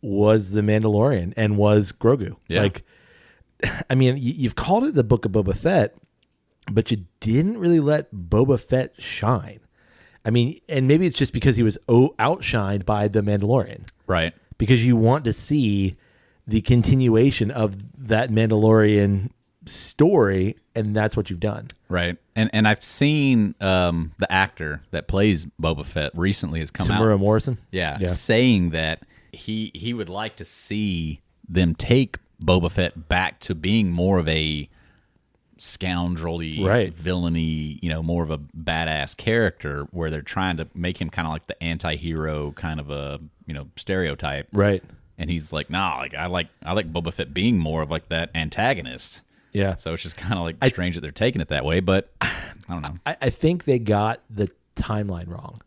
A: was the Mandalorian and was Grogu.
B: Yeah.
A: Like, I mean, you've called it the Book of Boba Fett, but you didn't really let Boba Fett shine. I mean, and maybe it's just because he was outshined by the Mandalorian.
B: Right.
A: Because you want to see the continuation of that Mandalorian story, and that's what you've done.
B: Right. And I've seen the actor that plays Boba Fett recently has come
A: Tamura
B: out.
A: Morrison?
B: Yeah, saying that he would like to see them take Boba Fett back to being more of a scoundrelly, villainy, more of a badass character where they're trying to make him kind of like the anti-hero kind of a, stereotype.
A: Right.
B: And he's like, nah, like I like Boba Fett being more of like that antagonist.
A: Yeah.
B: So it's just kind of like strange that they're taking it that way, but I don't know.
A: I think they got the timeline wrong.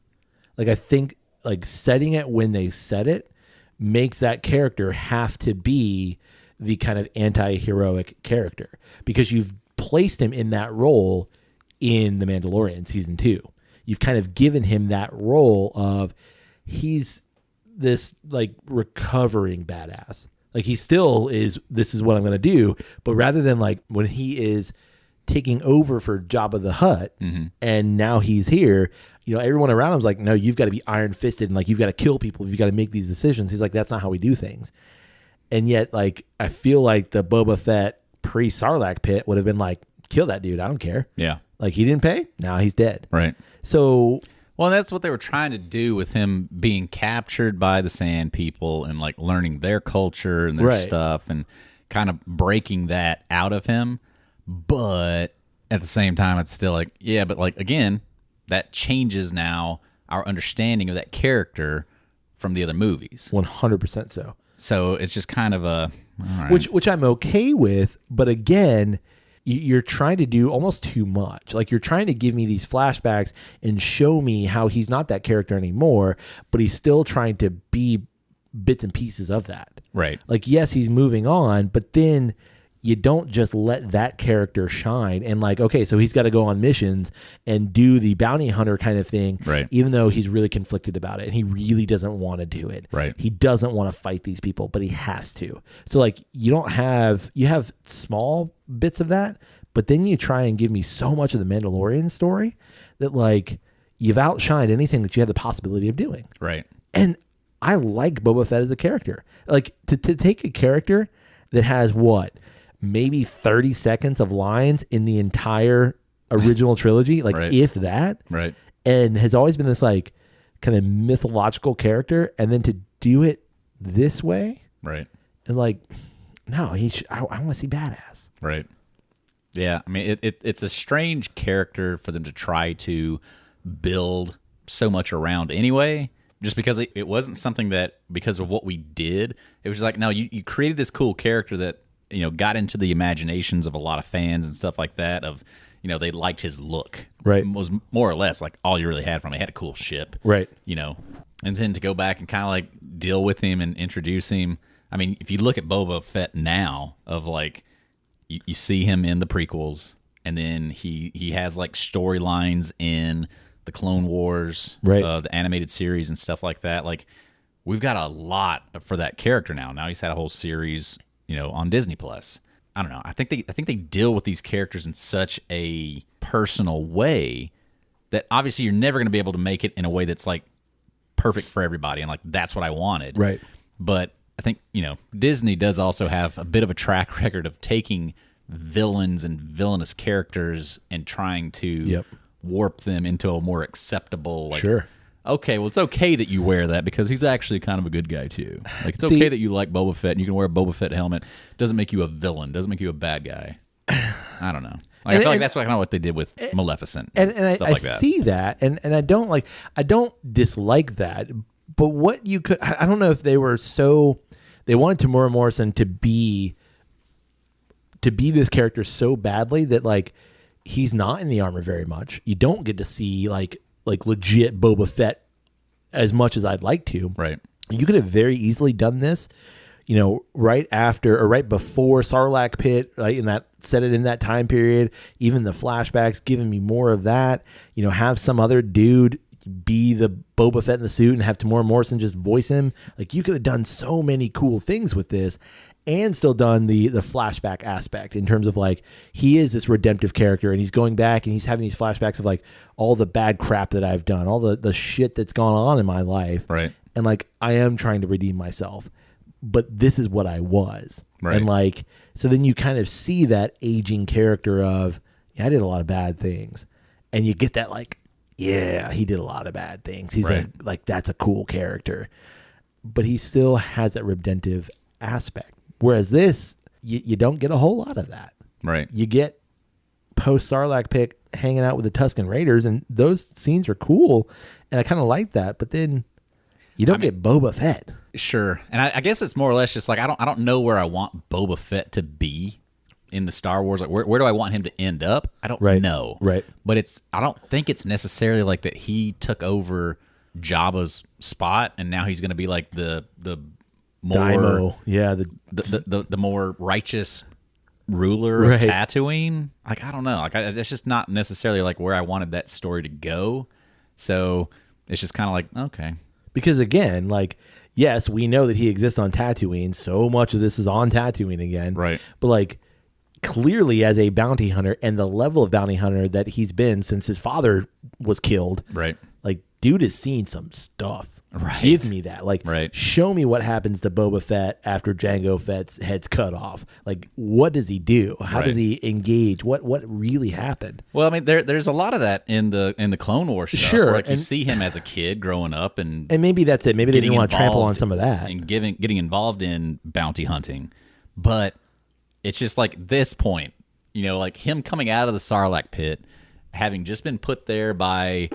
A: Like, I think like setting it when they set it makes that character have to be the kind of anti-heroic character because you've placed him in that role in The Mandalorian season 2. You've kind of given him that role of he's this like recovering badass. Like he still is, this is what I'm going to do. But rather than like when he is taking over for Jabba the Hutt and now he's here, you know, everyone around him's like, no, you've got to be iron fisted and like you've got to kill people. You've got to make these decisions. He's like, that's not how we do things. And yet, like, I feel like the Boba Fett pre-Sarlacc pit would have been like, kill that dude. I don't care.
B: Yeah.
A: Like he didn't pay. Now he's dead.
B: Right.
A: So,
B: well, that's what they were trying to do with him being captured by the Sand People and like learning their culture and their stuff and kind of breaking that out of him. But at the same time, it's still like, yeah, but like, again, that changes now our understanding of that character from the other movies.
A: 100% so.
B: So it's just kind of a... all right.
A: Which I'm okay with, but again, you're trying to do almost too much. Like you're trying to give me these flashbacks and show me how he's not that character anymore, but he's still trying to be bits and pieces of that.
B: Right.
A: Like, yes, he's moving on, but then you don't just let that character shine and like, okay, so he's got to go on missions and do the bounty hunter kind of thing,
B: right?
A: Even though he's really conflicted about it and he really doesn't want to do it.
B: Right.
A: He doesn't want to fight these people, but he has to. So like you have small bits of that, but then you try and give me so much of the Mandalorian story that like you've outshined anything that you had the possibility of doing.
B: Right.
A: And I like Boba Fett as a character. Like to take a character that has maybe 30 seconds of lines in the entire original trilogy, like if that,
B: right,
A: and has always been this like kind of mythological character, and then to do it this way,
B: right,
A: and like, no, I want to see badass,
B: right, yeah. I mean, it's a strange character for them to try to build so much around anyway. Just because it wasn't something that because of what we did, it was just like, no, you created this cool character that, you know, got into the imaginations of a lot of fans and stuff like that of, you know, they liked his look.
A: Right.
B: It was more or less like all you really had from him. He had a cool ship.
A: Right.
B: You know, and then to go back and kind of like deal with him and introduce him. I mean, if you look at Boba Fett now of like, you see him in the prequels and then he has like storylines in the Clone Wars,
A: right,
B: the animated series and stuff like that. Like we've got a lot for that character now. Now he's had a whole series, you know, on Disney Plus. I don't know. I think they deal with these characters in such a personal way that obviously you're never going to be able to make it in a way that's like perfect for everybody and like that's what I wanted.
A: Right.
B: But I think, you know, Disney does also have a bit of a track record of taking villains and villainous characters and trying to warp them into a more acceptable like,
A: sure.
B: Okay, well, it's okay that you wear that because he's actually kind of a good guy, too. Like, it's okay that you like Boba Fett and you can wear a Boba Fett helmet. Doesn't make you a villain. Doesn't make you a bad guy. I don't know. Like, I feel like that's kind of what they did with Maleficent and stuff like that.
A: I see that, and I don't dislike that, but what you could... I don't know if they were so... They wanted Tamora Morrison to be this character so badly that, like, he's not in the armor very much. You don't get to see, like legit Boba Fett as much as I'd like to.
B: Right.
A: You could have very easily done this, you know, right after or right before Sarlacc pit, right? In that, set it in that time period, even the flashbacks, giving me more of that, you know, have some other dude be the Boba Fett in the suit and have Tamora Morrison just voice him. Like you could have done so many cool things with this and still done the flashback aspect in terms of like, he is this redemptive character and he's going back and he's having these flashbacks of like all the bad crap that I've done, all the shit that's gone on in my life.
B: Right.
A: And like, I am trying to redeem myself, but this is what I was.
B: Right.
A: And like, so then you kind of see that aging character of, yeah, I did a lot of bad things. And you get that like, yeah, he did a lot of bad things. He's like, that's a cool character, but he still has that redemptive aspect. Whereas this, you don't get a whole lot of that.
B: Right.
A: You get post Sarlacc pit hanging out with the Tusken Raiders, and those scenes are cool, and I kind of like that. But then you don't get Boba Fett.
B: Sure, and I guess it's more or less just like I don't know where I want Boba Fett to be in the Star Wars. Like where do I want him to end up? I don't know.
A: Right.
B: But I don't think it's necessarily like that he took over Jabba's spot, and now he's going to be like the more
A: Daimo. Yeah,
B: the more righteous ruler of Tatooine. Like I don't know. Like that's just not necessarily like where I wanted that story to go. So it's just kind of like okay.
A: Because again, like yes, we know that he exists on Tatooine. So much of this is on Tatooine again.
B: Right.
A: But like clearly as a bounty hunter and the level of bounty hunter that he's been since his father was killed.
B: Right.
A: Like dude has seen some stuff.
B: Right.
A: Give me that. Like,
B: right.
A: Show me what happens to Boba Fett after Jango Fett's head's cut off. Like, what does he do? How does he engage? What really happened?
B: Well, I mean, there's a lot of that in the Clone Wars stuff.
A: Sure,
B: where, like you see him as a kid growing up, and
A: maybe that's it. Maybe they didn't want to trample on some of that
B: and getting involved in bounty hunting. But it's just like this point, like him coming out of the Sarlacc pit, having just been put there by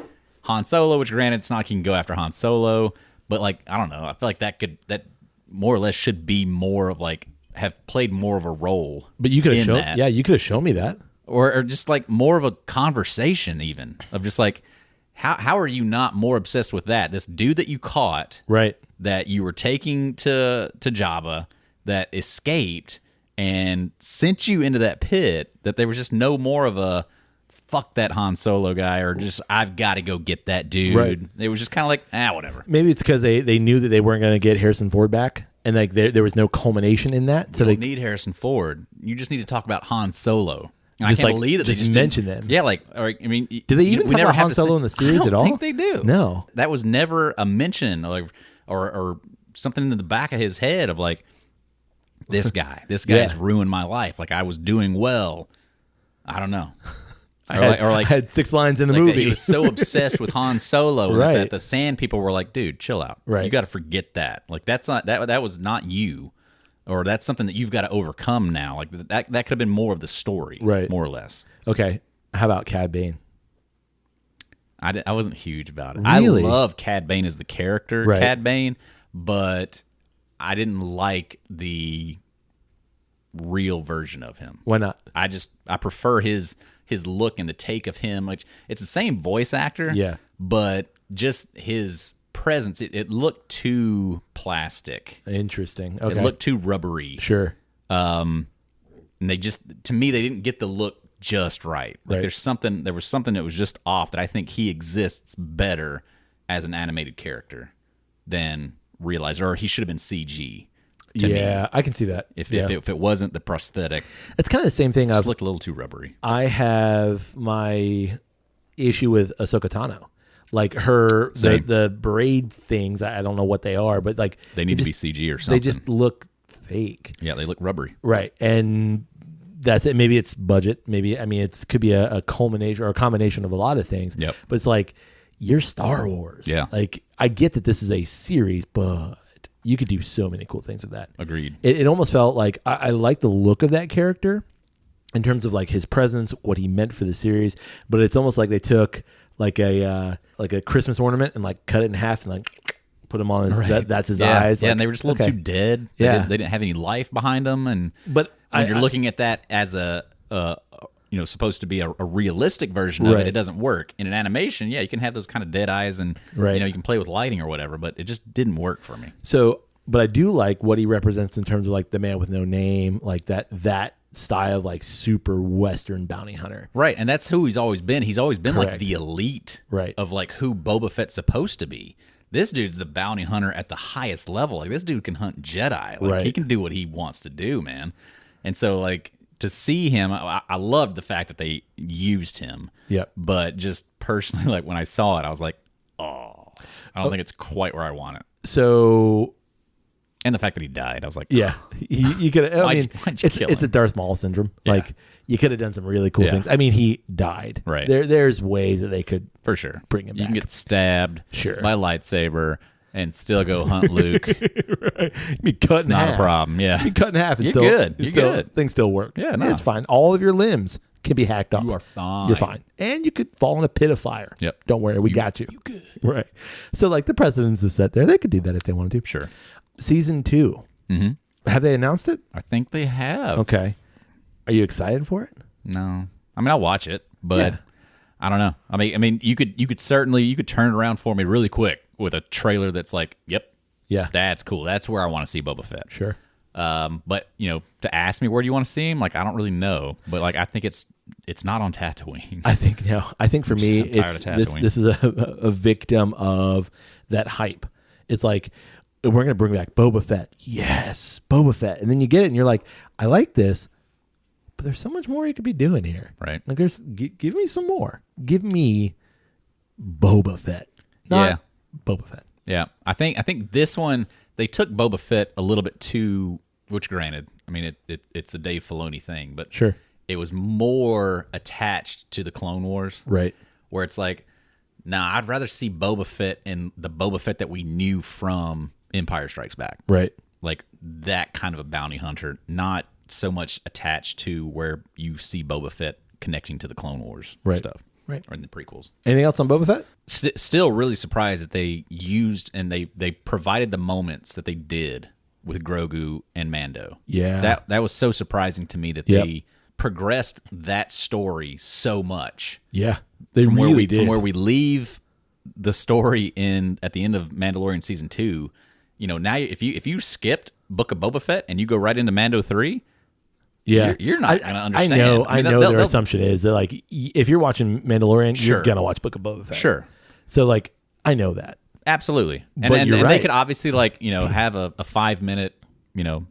B: Han Solo, which granted it's not like he can go after Han Solo, but like I don't know, I feel like that more or less should be more of like have played more of a role.
A: But you could have shown, you could have shown me that,
B: or just like more of a conversation, even of just like how are you not more obsessed with that? This dude that you caught,
A: right?
B: That you were taking to Jabba, that escaped and sent you into that pit. That there was just no more of a fuck that Han Solo guy, or just I've got to go get that dude.
A: Right.
B: It was just kind of like whatever.
A: Maybe it's because they knew that they weren't going to get Harrison Ford back, and like there was no culmination in that. So
B: you don't need Harrison Ford. You just need to talk about Han Solo. And
A: just
B: I can't believe that they just
A: mention them.
B: Yeah, like I mean,
A: did they even talk about Han Solo in the series at all?
B: I don't think they do.
A: No,
B: that was never a mention, like or something in the back of his head of like this guy has ruined my life. Like I was doing well. I don't know.
A: I had 6 lines in the movie.
B: He was so obsessed with Han Solo
A: right.
B: that the Sand people were like, dude, chill out.
A: Right.
B: You got to forget that. Like that's not that was not you, or that's something that you've got to overcome now. Like that could have been more of the story,
A: right?
B: More or less.
A: Okay. How about Cad Bane?
B: I wasn't huge about it.
A: Really?
B: I love Cad Bane as the character,
A: right.
B: Cad Bane, but I didn't like the real version of him.
A: Why not?
B: I prefer his look and the take of him. Like it's the same voice actor,
A: yeah, but
B: just his presence, it looked too plastic.
A: Interesting. Okay.
B: It looked too rubbery.
A: Sure.
B: And they just, to me, they didn't get the look just right. Like there was something that was just off, that I think he exists better as an animated character than realized, or he should have been CG.
A: Yeah, I can see that.
B: If it wasn't the prosthetic,
A: it's kind of the same thing.
B: It looked a little too rubbery.
A: I have my issue with Ahsoka Tano, like her the braid things. I don't know what they are, but like
B: they need to be CG or something.
A: They just look fake.
B: Yeah, they look rubbery.
A: Right, and that's it. Maybe it's budget. Maybe it could be a culmination or a combination of a lot of things.
B: Yep.
A: But it's like you're Star Wars.
B: Yeah.
A: Like I get that this is a series, but you could do so many cool things with that.
B: Agreed.
A: It almost felt like I like the look of that character in terms of like his presence, what he meant for the series. But it's almost like they took like a Christmas ornament and like cut it in half and like put him on his, that's his eyes.
B: Yeah,
A: like,
B: and they were just a little too dead. They didn't have any life behind them. But when you're looking at that as a supposed to be a realistic version of it, it doesn't work. In an animation, you can have those kind of dead eyes and you can play with lighting or whatever, but it just didn't work for me.
A: So, but I do like what he represents in terms of like the man with no name, like that style of like super Western bounty hunter.
B: Right, and that's who he's always been. He's always been
A: Correct.
B: Like the elite
A: of
B: like who Boba Fett's supposed to be. This dude's the bounty hunter at the highest level. Like this dude can hunt Jedi. Like he can do what he wants to do, man. And so like to see him, I loved the fact that they used him.
A: Yep.
B: But just personally, like when I saw it, I was like, oh, I don't think it's quite where I want it.
A: So,
B: and the fact that he died, I was like,
A: yeah, you could. I mean, it's a Darth Maul syndrome.
B: Yeah.
A: Like you could have done some really cool things. I mean, he died.
B: Right.
A: There's ways that they could
B: for sure
A: bring him back.
B: You can get stabbed by lightsaber and still go hunt Luke.
A: Right. Be cut in half.
B: Not a problem. Yeah.
A: Be cut in half. And
B: You're good. You're good.
A: Things still work.
B: Yeah, no.
A: It's fine. All of your limbs can be hacked off.
B: You are fine.
A: You're fine. And you could fall in a pit of fire.
B: Yep.
A: Don't worry. We got you.
B: You good.
A: Right. So like the precedents is set there. They could do that if they wanted to.
B: Sure.
A: Season 2.
B: Mm-hmm.
A: Have they announced it?
B: I think they have.
A: Okay. Are you excited for it?
B: No. I mean, I'll watch it, but I don't know. I mean, you could certainly turn it around for me really quick with a trailer that's like, yep.
A: Yeah.
B: That's cool. That's where I want to see Boba Fett.
A: Sure.
B: But to ask me where do you want to see him, like I don't really know, but like I think it's not on Tatooine.
A: I think for me this is a victim of that hype. It's like we're going to bring back Boba Fett. Yes, Boba Fett. And then you get it and you're like, I like this, but there's so much more you could be doing here.
B: Right.
A: Like give me some more. Give me Boba Fett. Not Boba Fett.
B: Yeah. I think this one, they took Boba Fett a little bit too, which granted, I mean, it's a Dave Filoni thing, but
A: sure,
B: it was more attached to the Clone Wars.
A: Right.
B: Where it's like, nah, I'd rather see Boba Fett in the Boba Fett that we knew from Empire Strikes Back.
A: Right.
B: Like that kind of a bounty hunter, not so much attached to where you see Boba Fett connecting to the Clone Wars stuff.
A: Right.
B: Or in the prequels.
A: Anything else on Boba Fett?
B: Still really surprised that they used and they provided the moments that they did with Grogu and Mando.
A: Yeah.
B: That was so surprising to me that they progressed that story so much.
A: Yeah. They really did.
B: From where we leave the story at the end of Mandalorian season 2, now if you skipped Book of Boba Fett and you go right into Mando 3, you're not going to understand.
A: I know their assumption is that like if you're watching Mandalorian, you're going to watch Book of Boba Fett.
B: Sure.
A: So like I know that.
B: Absolutely.
A: But
B: and
A: right.
B: They could obviously have a 5-minute,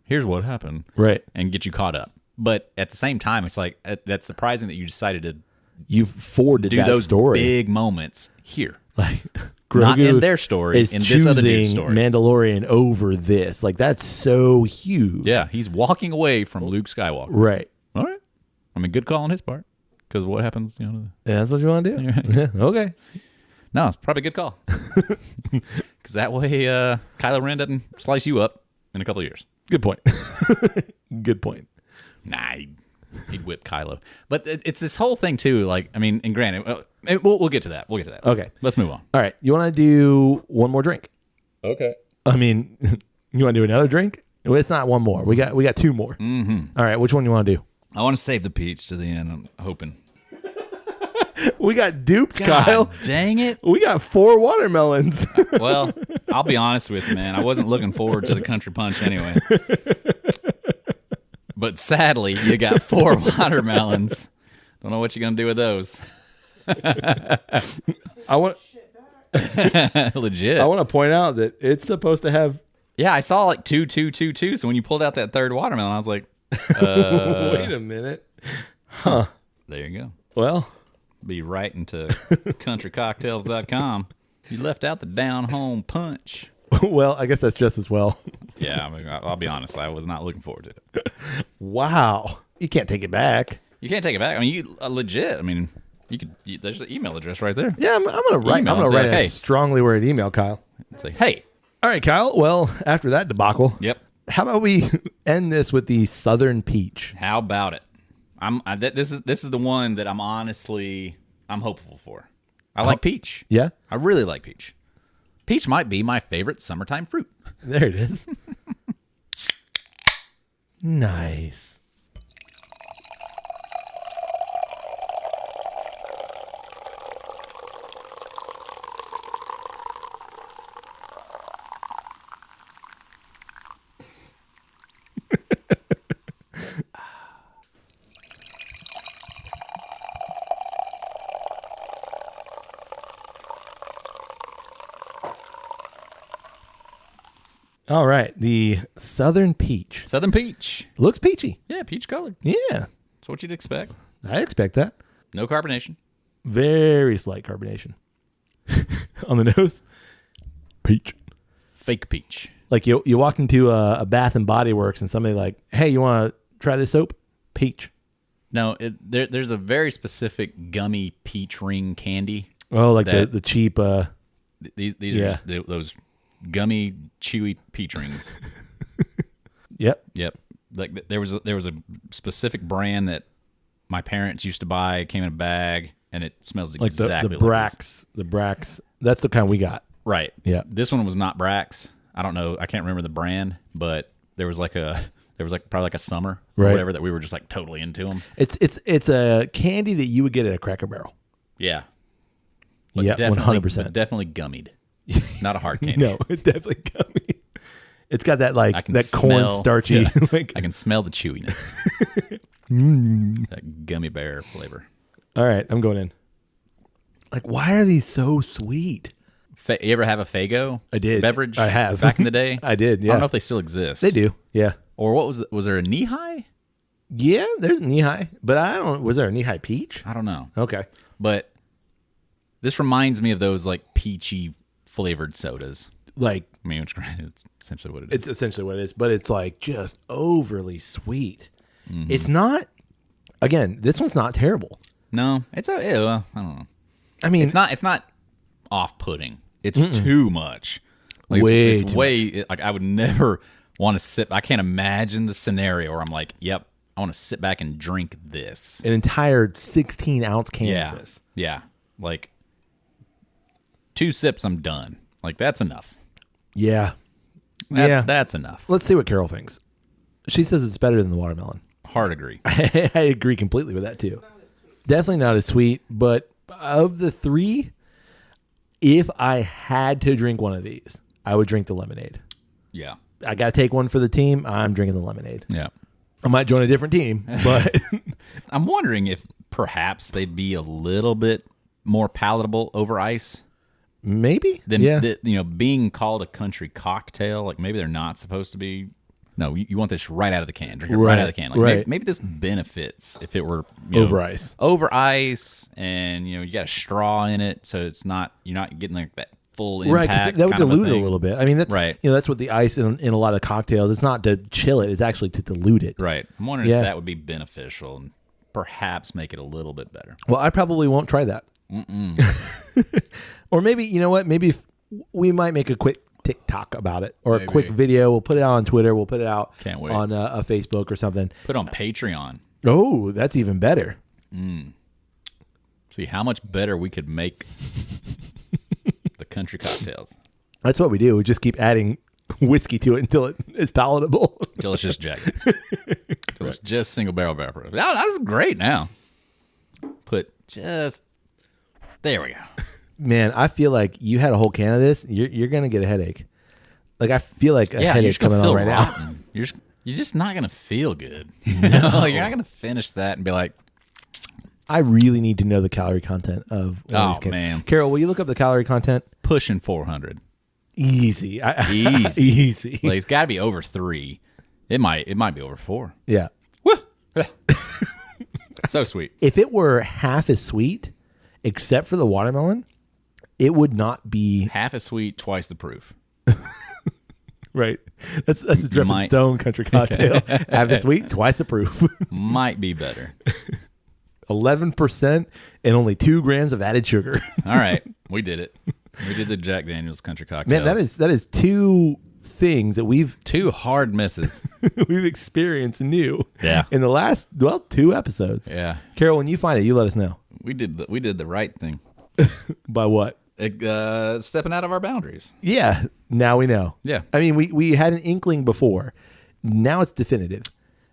B: here's what happened.
A: Right.
B: And get you caught up. But at the same time, it's like that's surprising that you decided to
A: forwarded
B: do those
A: story.
B: Big moments here.
A: Like
B: Grogu not in their story,
A: is
B: in this other dude's story.
A: Mandalorian over this. Like that's so huge.
B: Yeah, he's walking away from Luke Skywalker.
A: Right.
B: All right. I mean, good call on his part. Because what happens,
A: that's what you want to do? Yeah. Okay.
B: No, it's probably a good call. Because that way Kylo Ren doesn't slice you up in a couple of years.
A: Good point. Good point.
B: Nah, he'd whip Kylo. But it's this whole thing, too. Like, I mean, and granted, we'll get to that. We'll get to that.
A: Okay.
B: Let's move on.
A: All right. You want to do one more drink?
B: Okay.
A: I mean, you want to do another drink? Well, it's not one more. We got 2 more.
B: Mm-hmm.
A: All right. Which one you want to do?
B: I want to save the peach to the end, I'm hoping.
A: We got duped,
B: God,
A: Kyle.
B: Dang it.
A: We got 4 watermelons.
B: Well, I'll be honest with you, man. I wasn't looking forward to the country punch anyway. But sadly, you got 4 watermelons. Don't know what you're going to do with those.
A: I want
B: legit.
A: I want to point out that it's supposed to have.
B: Yeah, I saw like 2, 2, 2, 2. So when you pulled out that third watermelon, I was like,
A: wait a minute. Huh.
B: There you go.
A: Well,
B: be writing to countrycocktails.com. You left out the down home punch.
A: Well, I guess that's just as well.
B: Yeah, I mean, I'll be honest. I was not looking forward to it.
A: Wow. You can't take it back.
B: You can't take it back. I mean, you legit. I mean, there's the email address right there.
A: Yeah, I'm gonna write. I'm gonna write a strongly worded email, Kyle.
B: Say, hey.
A: All right, Kyle. Well, after that debacle,
B: yep.
A: How about we end this with the Southern Peach?
B: How about it? This is the one that I'm hopeful for. I like peach.
A: Yeah,
B: I really like peach. Peach might be my favorite summertime fruit.
A: There it is. Nice. All right, the Southern Peach.
B: Southern Peach.
A: Looks peachy.
B: Yeah, peach colored.
A: Yeah.
B: That's what you'd expect.
A: I expect that.
B: No carbonation.
A: Very slight carbonation. On the nose. Peach.
B: Fake peach.
A: Like you walk into a Bath and Body Works and somebody like, hey, you want to try this soap? Peach.
B: No, there's a very specific gummy peach ring candy.
A: Oh, like the cheap.
B: These are just those gummy, chewy peach rings.
A: Yep.
B: Like there was a specific brand that my parents used to buy. It came in a bag, and it smells
A: like
B: exactly
A: the
B: like
A: Brax. The Brax. That's the kind we got.
B: Right.
A: Yeah.
B: This one was not Brax. I don't know. I can't remember the brand, but there was probably a summer or whatever that we were just like totally into them.
A: It's a candy that you would get at a Cracker Barrel.
B: Yeah.
A: Yeah, 100%.
B: Definitely gummied. Not a hard candy.
A: No, it definitely gummy. It's got that corn starchy.
B: Yeah, I can smell the chewiness. That gummy bear flavor.
A: All right, I'm going in. Like, why are these so sweet?
B: You ever have a Faygo?
A: I did.
B: Beverage?
A: I have.
B: Back in the day?
A: I did, yeah.
B: I don't know if they still exist.
A: They do, yeah.
B: Or what was there a knee-high?
A: Yeah, there's knee-high. But was there a knee-high peach?
B: I don't know.
A: Okay.
B: But this reminds me of those, like, peachy flavored sodas.
A: Like,
B: I mean, it's essentially what it is.
A: It's essentially what it is, but it's like just overly sweet. It's not, again, this one's not terrible.
B: No, it's I don't know.
A: I mean,
B: it's not off-putting. It's too much. Like,
A: way
B: it's
A: too
B: way much. Like, I would never want to sip. I can't imagine the scenario where I'm like, yep, I want to sit back and drink this.
A: An entire 16-ounce can of this.
B: Yeah. Like, 2 sips, I'm done. Like, that's enough.
A: Yeah.
B: That's enough.
A: Let's see what Carol thinks. She says it's better than the watermelon.
B: Hard agree.
A: I agree completely with that, too. Definitely not as sweet, but of the 3, if I had to drink one of these, I would drink the lemonade.
B: Yeah.
A: I got to take one for the team. I'm drinking the lemonade.
B: Yeah.
A: I might join a different team, but
B: I'm wondering if perhaps they'd be a little bit more palatable over ice.
A: Maybe.
B: Being called a country cocktail, like maybe they're not supposed to be. No, you want this right out of the can. Drink it right out of the can. Like maybe this benefits if it were
A: over ice.
B: Over ice, and you got a straw in it, so you're not getting like that full impact.
A: Right, because that would dilute it a little bit. I mean, that's
B: right.
A: That's what the ice in a lot of cocktails. It's not to chill it; it's actually to dilute it.
B: Right. I'm wondering if that would be beneficial and perhaps make it a little bit better.
A: Well, I probably won't try that. Or maybe maybe we might make a quick TikTok about it, or a quick video. We'll put it out on Twitter. We'll put it out on a Facebook or something.
B: Put it on Patreon.
A: Oh, that's even better.
B: See how much better we could make the country cocktails.
A: That's what we do. We just keep adding whiskey to it until it is palatable.
B: Until it's just Jack. Until it's just single barrel proof. Oh, that's great now. There we go.
A: Man, I feel like you had a whole can of this. You're gonna get a headache. Like I feel like a headache coming on right now.
B: You're just not gonna feel good. No. You're not gonna finish that and be like,
A: I really need to know the calorie content of one of these cans.
B: Man,
A: Carol, will you look up the calorie content?
B: Pushing 400.
A: Easy.
B: Easy. Like, it's got to be over 3. It might be over 4.
A: Yeah.
B: Woo! So sweet.
A: If it were half as sweet, except for the watermelon, it would not be
B: half as sweet, twice the proof.
A: Right. That's a Dripping Stone country cocktail. Half as sweet, twice the proof.
B: Might be better.
A: 11% and only 2 grams of added sugar.
B: All right, we did it. We did the Jack Daniel's country cocktail.
A: Man, that is 2 things that
B: 2 hard misses
A: we've experienced new.
B: Yeah.
A: In the last 2 episodes.
B: Yeah.
A: Carol, when you find it, you let us know.
B: We did the right thing.
A: By what?
B: Stepping out of our boundaries.
A: Yeah. Now we know.
B: Yeah.
A: I mean, we had an inkling before. Now it's definitive.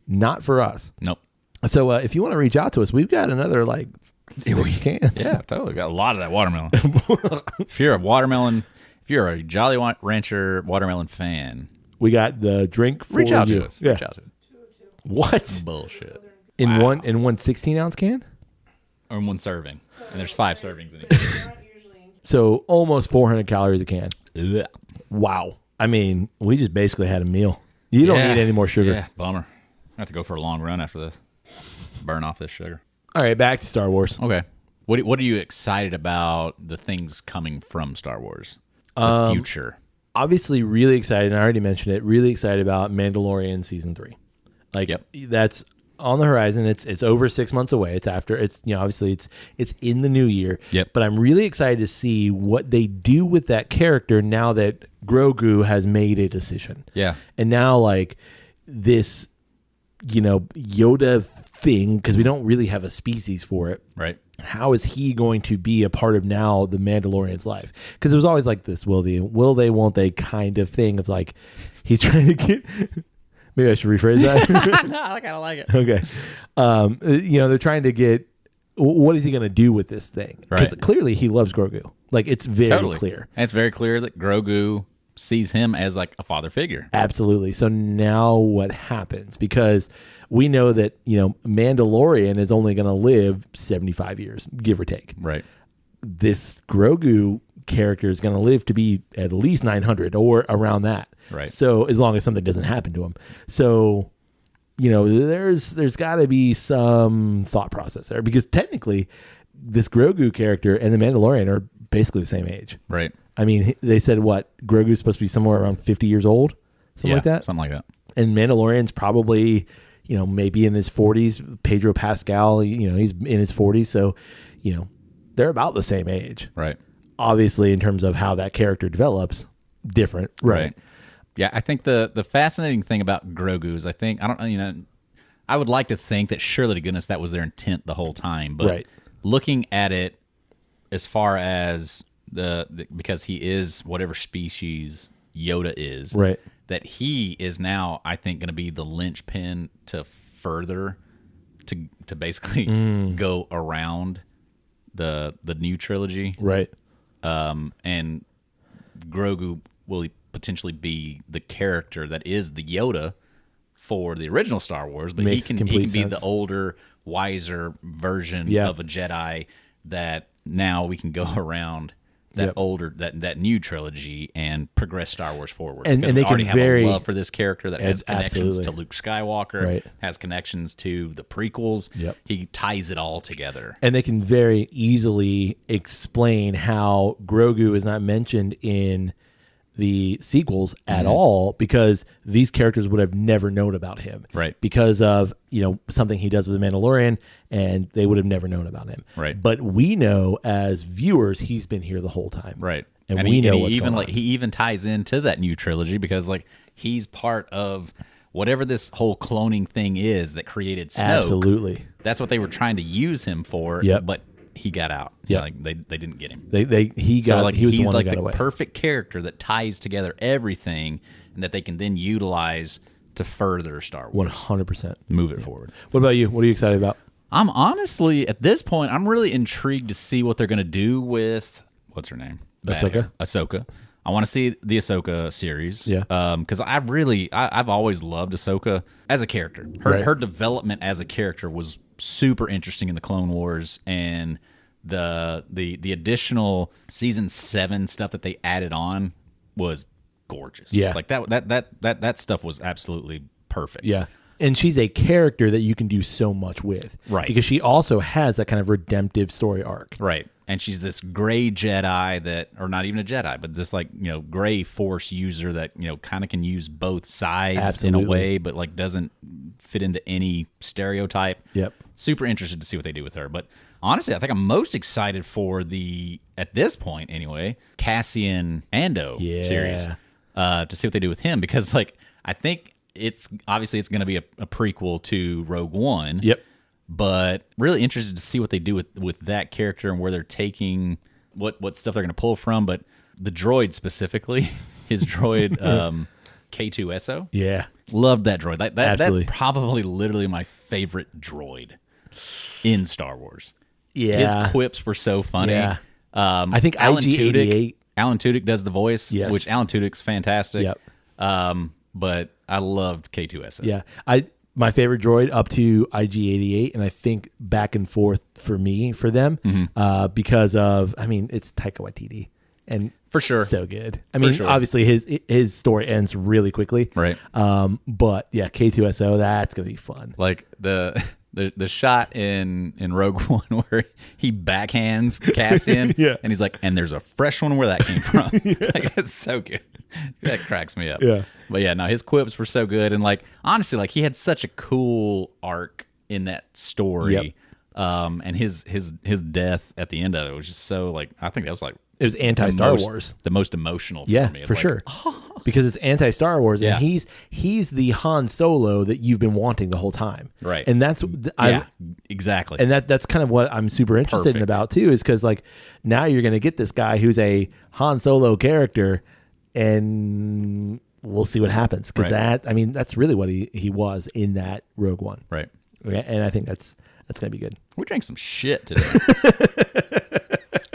A: Not for us.
B: Nope.
A: So if you want to reach out to us, we've got another 6 cans.
B: Yeah, totally. Got a lot of that watermelon. If you're a Jolly Rancher watermelon fan,
A: we got the drink for
B: reach out
A: you.
B: to us.
A: Yeah.
B: Reach out to us.
A: What?
B: Bullshit.
A: In one 16-ounce can?
B: Or in one serving. And there's 5 servings in each.
A: So almost 400 calories a can.
B: Ugh.
A: Wow. I mean, we just basically had a meal. You don't need any more sugar.
B: Yeah, bummer. I have to go for a long run after this. Burn off this sugar.
A: All right, back to Star Wars.
B: Okay. What are you excited about the things coming from Star Wars? The future.
A: Obviously, really excited. And I already mentioned it. Really excited about Mandalorian season 3. That's on the horizon. It's over 6 months away. It's after. It's obviously it's in the new year.
B: Yep.
A: But I'm really excited to see what they do with that character now that Grogu has made a decision.
B: Yeah.
A: And now this, Yoda thing, because we don't really have a species for it.
B: Right.
A: How is he going to be a part of now the Mandalorian's life? Because it was always like this, will they, won't they kind of thing of he's trying to get, maybe I should rephrase that.
B: No, I kind of like it.
A: Okay. They're trying to get, what is he going to do with this thing? Because clearly he loves Grogu. It's very clear.
B: And it's very clear that Grogu sees him as a father figure.
A: Absolutely. So now what happens? Because we know that, Mandalorian is only going to live 75 years, give or take.
B: Right.
A: This Grogu character is going to live to be at least 900 or around that.
B: Right.
A: So as long as something doesn't happen to him. So, there's got to be some thought process there, because technically this Grogu character and the Mandalorian are basically the same age.
B: Right.
A: I mean, they said Grogu's supposed to be somewhere around 50 years old, something like that.
B: Something like that.
A: And Mandalorian's probably, maybe in his 40s. Pedro Pascal, he's in his 40s. So, they're about the same age.
B: Right.
A: Obviously, in terms of how that character develops, different. Right.
B: Yeah, I think the fascinating thing about Grogu is I would like to think that surely to goodness that was their intent the whole time. But looking at it as far as because he is whatever species Yoda is,
A: right,
B: that he is now, I think, going to be the linchpin to further to basically go around the new trilogy,
A: right?
B: And Grogu will potentially be the character that is the Yoda for the original Star Wars, but he can be the older, wiser version of a Jedi that now we can go around that older that new trilogy and progress Star Wars forward.
A: And they
B: already
A: can
B: have a love for this character that has connections to Luke Skywalker, has connections to the prequels.
A: Yep.
B: He ties it all together.
A: And they can very easily explain how Grogu is not mentioned in the sequels at all, because these characters would have never known about him,
B: right?
A: Because of something he does with the Mandalorian, and they would have never known about him,
B: right?
A: But we know as viewers he's been here the whole time,
B: right?
A: And we know what's
B: even
A: going on.
B: He even ties into that new trilogy because he's part of whatever this whole cloning thing is that created Snoke.
A: Absolutely,
B: that's what they were trying to use him for.
A: Yep.
B: But he got out.
A: Yeah,
B: they didn't get him.
A: He was the one that got away.
B: He's the perfect character that ties together everything, and that they can then utilize to further Star Wars.
A: 100%.
B: Move it forward.
A: What about you? What are you excited about?
B: I'm honestly, at this point, I'm really intrigued to see what they're going to do with, what's her name? Ahsoka. I want to see the Ahsoka series.
A: Yeah.
B: Because I've always loved Ahsoka as a character. Her development as a character was super interesting in the Clone Wars, and the additional season 7 stuff that they added on was gorgeous.
A: Yeah.
B: Like that stuff was absolutely perfect.
A: Yeah. And she's a character that you can do so much with.
B: Right.
A: Because she also has that kind of redemptive story arc.
B: Right. And she's this gray Jedi or not even a Jedi, but this gray Force user that, kind of can use both sides in a way, but doesn't fit into any stereotype.
A: Yep.
B: Super interested to see what they do with her. But honestly, I think I'm most excited for at this point anyway, Cassian Andor series, to see what they do with him, because I think it's going to be a prequel to Rogue One.
A: Yep.
B: But really interested to see what they do with that character and where they're taking what stuff they're going to pull from. But the droid specifically, his droid K2SO.
A: Yeah.
B: Loved that droid. That's probably literally my favorite droid in Star Wars.
A: Yeah.
B: His quips were so funny.
A: Yeah.
B: I think Alan Tudyk does the voice, which Alan Tudyk's fantastic.
A: Yep.
B: But I loved K2SO.
A: Yeah. My favorite droid up to IG-88, and I think back and forth for them, because of, it's Taika Waititi, and
B: for sure,
A: so good. Obviously his story ends really quickly,
B: right?
A: But yeah, K2SO, that's gonna be fun.
B: Like the shot in Rogue One where he backhands Cassian, and he's like, and there's a fresh one where that came from. It's so good. That cracks me up.
A: Yeah.
B: But yeah, no, his quips were so good, and honestly, he had such a cool arc in that story.
A: Yep.
B: And his death at the end of it was just so I think that was
A: it was anti-Star Wars,
B: the most emotional for me.
A: For sure. Because it's anti-Star Wars, and he's the Han Solo that you've been wanting the whole time,
B: right?
A: And that's
B: exactly.
A: And that's kind of what I'm super interested in about too, is because now you're going to get this guy who's a Han Solo character, and we'll see what happens, because that's really what he was in that Rogue One,
B: right?
A: Okay? And I think that's going to be good.
B: We drank some shit today.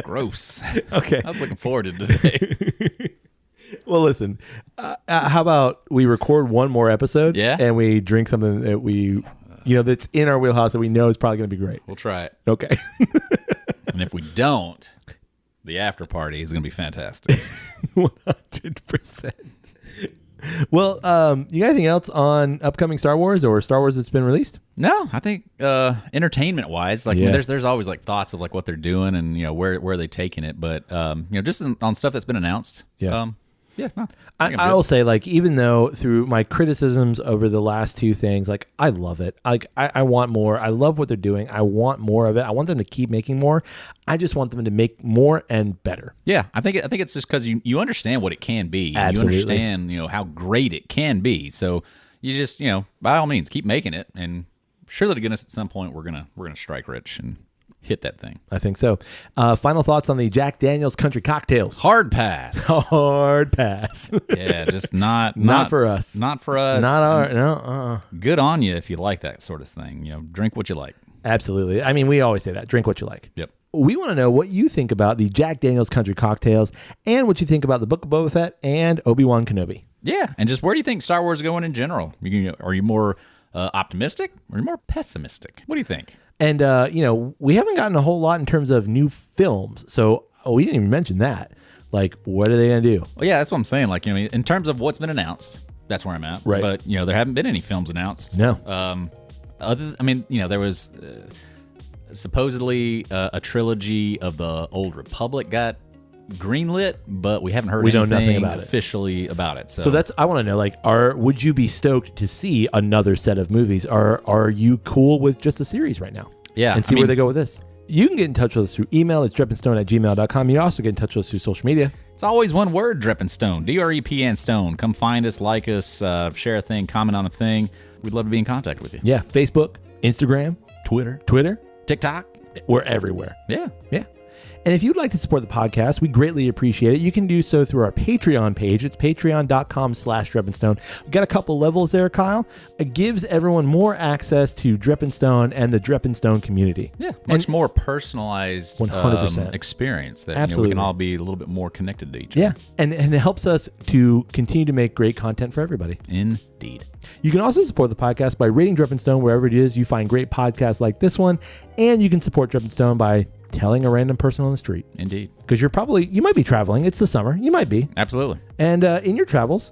B: Gross.
A: Okay.
B: I was looking forward to today.
A: Well, listen, how about we record one more episode, and we drink something that we, that's in our wheelhouse that we know is probably going to be great.
B: We'll try it.
A: Okay.
B: And if we don't, The after party is going to be fantastic.
A: 100%. Well, you got anything else on upcoming Star Wars or Star Wars that's been released?
B: No, I think entertainment wise, like I mean, there's always like thoughts of like what they're doing and where they taking it, but just on stuff that's been announced.
A: Yeah.
B: No,
A: I will say, like, even though through my criticisms over the last two things, like, I love it. Like, I want more. I love what they're doing. I want more of it. I want them to keep making more. I just want them to make more and better.
B: Yeah, I think it's just because you understand what it can be.
A: Absolutely.
B: You understand how great it can be. So you just by all means keep making it, and surely to goodness at some point we're gonna strike rich and hit that thing.
A: I think so. Final thoughts on the Jack Daniel's Country Cocktails.
B: Hard pass.
A: Hard pass.
B: Yeah, just not
A: for us.
B: Not for us.
A: Not our no.
B: Good on you if you like that sort of thing. Drink what you like.
A: Absolutely. I mean, we always say that. Drink what you like.
B: Yep.
A: We want to know what you think about the Jack Daniel's Country Cocktails and what you think about the Book of Boba Fett and Obi Wan Kenobi.
B: Yeah, and just where do you think Star Wars is going in general? Are you more optimistic or are you more pessimistic? What do you think?
A: And, we haven't gotten a whole lot in terms of new films. So we didn't even mention that. Like, what are they going to do?
B: Well, yeah, that's what I'm saying. Like, in terms of what's been announced, that's where I'm at.
A: Right.
B: But, there haven't been any films announced.
A: No.
B: There was supposedly a trilogy of the Old Republic got greenlit, but we haven't heard anything officially about it. So
A: that's, I want to know, like, would you be stoked to see another set of movies? Are you cool with just a series right now?
B: Yeah.
A: And see where they go with this. You can get in touch with us through email. It's drippinstone@gmail.com. You also get in touch with us through social media.
B: It's always one word, Drippinstone. DREPN Stone. Come find us, like us, share a thing, comment on a thing. We'd love to be in contact with you.
A: Yeah. Facebook, Instagram, Twitter,
B: TikTok.
A: We're everywhere.
B: Yeah.
A: And if you'd like to support the podcast, we greatly appreciate it. You can do so through our Patreon page. It's patreon.com/Drippinstone. We've got a couple levels there, Kyle. It gives everyone more access to Drippinstone and the Drippinstone community.
B: Yeah, much more personalized
A: 100%
B: experience that
A: Absolutely.
B: We can all be a little bit more connected to each other.
A: Yeah, and it helps us to continue to make great content for everybody.
B: Indeed.
A: You can also support the podcast by rating Drippinstone wherever it is you find great podcasts like this one, and you can support Drippinstone by telling a random person on the street.
B: Indeed.
A: Because you might be traveling. It's the summer. You might be.
B: Absolutely.
A: And in your travels.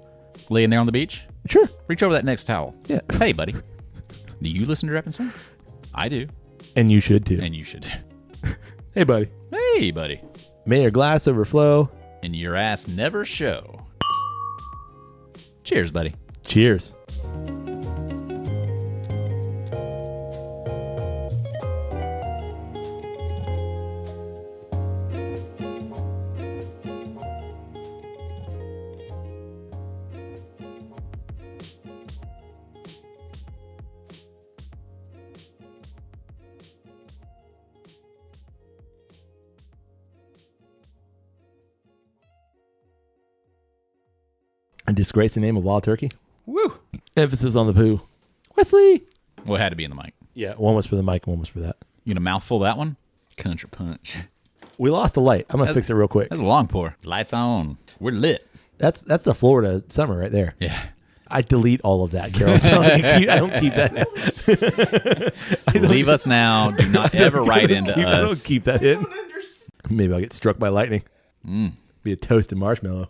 B: Laying there on the beach?
A: Sure.
B: Reach over that next towel.
A: Yeah.
B: Hey, buddy. Do you listen to Drippinstone? I do.
A: And you should too.
B: And you should.
A: Hey, buddy.
B: Hey, buddy.
A: May your glass overflow.
B: And your ass never show. Cheers, buddy.
A: Cheers. And disgrace the name of Wild Turkey.
B: Woo.
A: Emphasis on the poo. Wesley.
B: Well, it had to be in the mic.
A: Yeah, one was for the mic and one was for that.
B: You gonna mouthful that one? Country punch.
A: We lost the light. I'm gonna fix it real quick.
B: That's a long pour. Lights on. We're lit.
A: That's the Florida summer right there.
B: Yeah.
A: I delete all of that, Carol. So I don't keep that.
B: Leave us now. Do not ever write into us.
A: I don't keep that in. Maybe I'll get struck by lightning. Be a toasted marshmallow.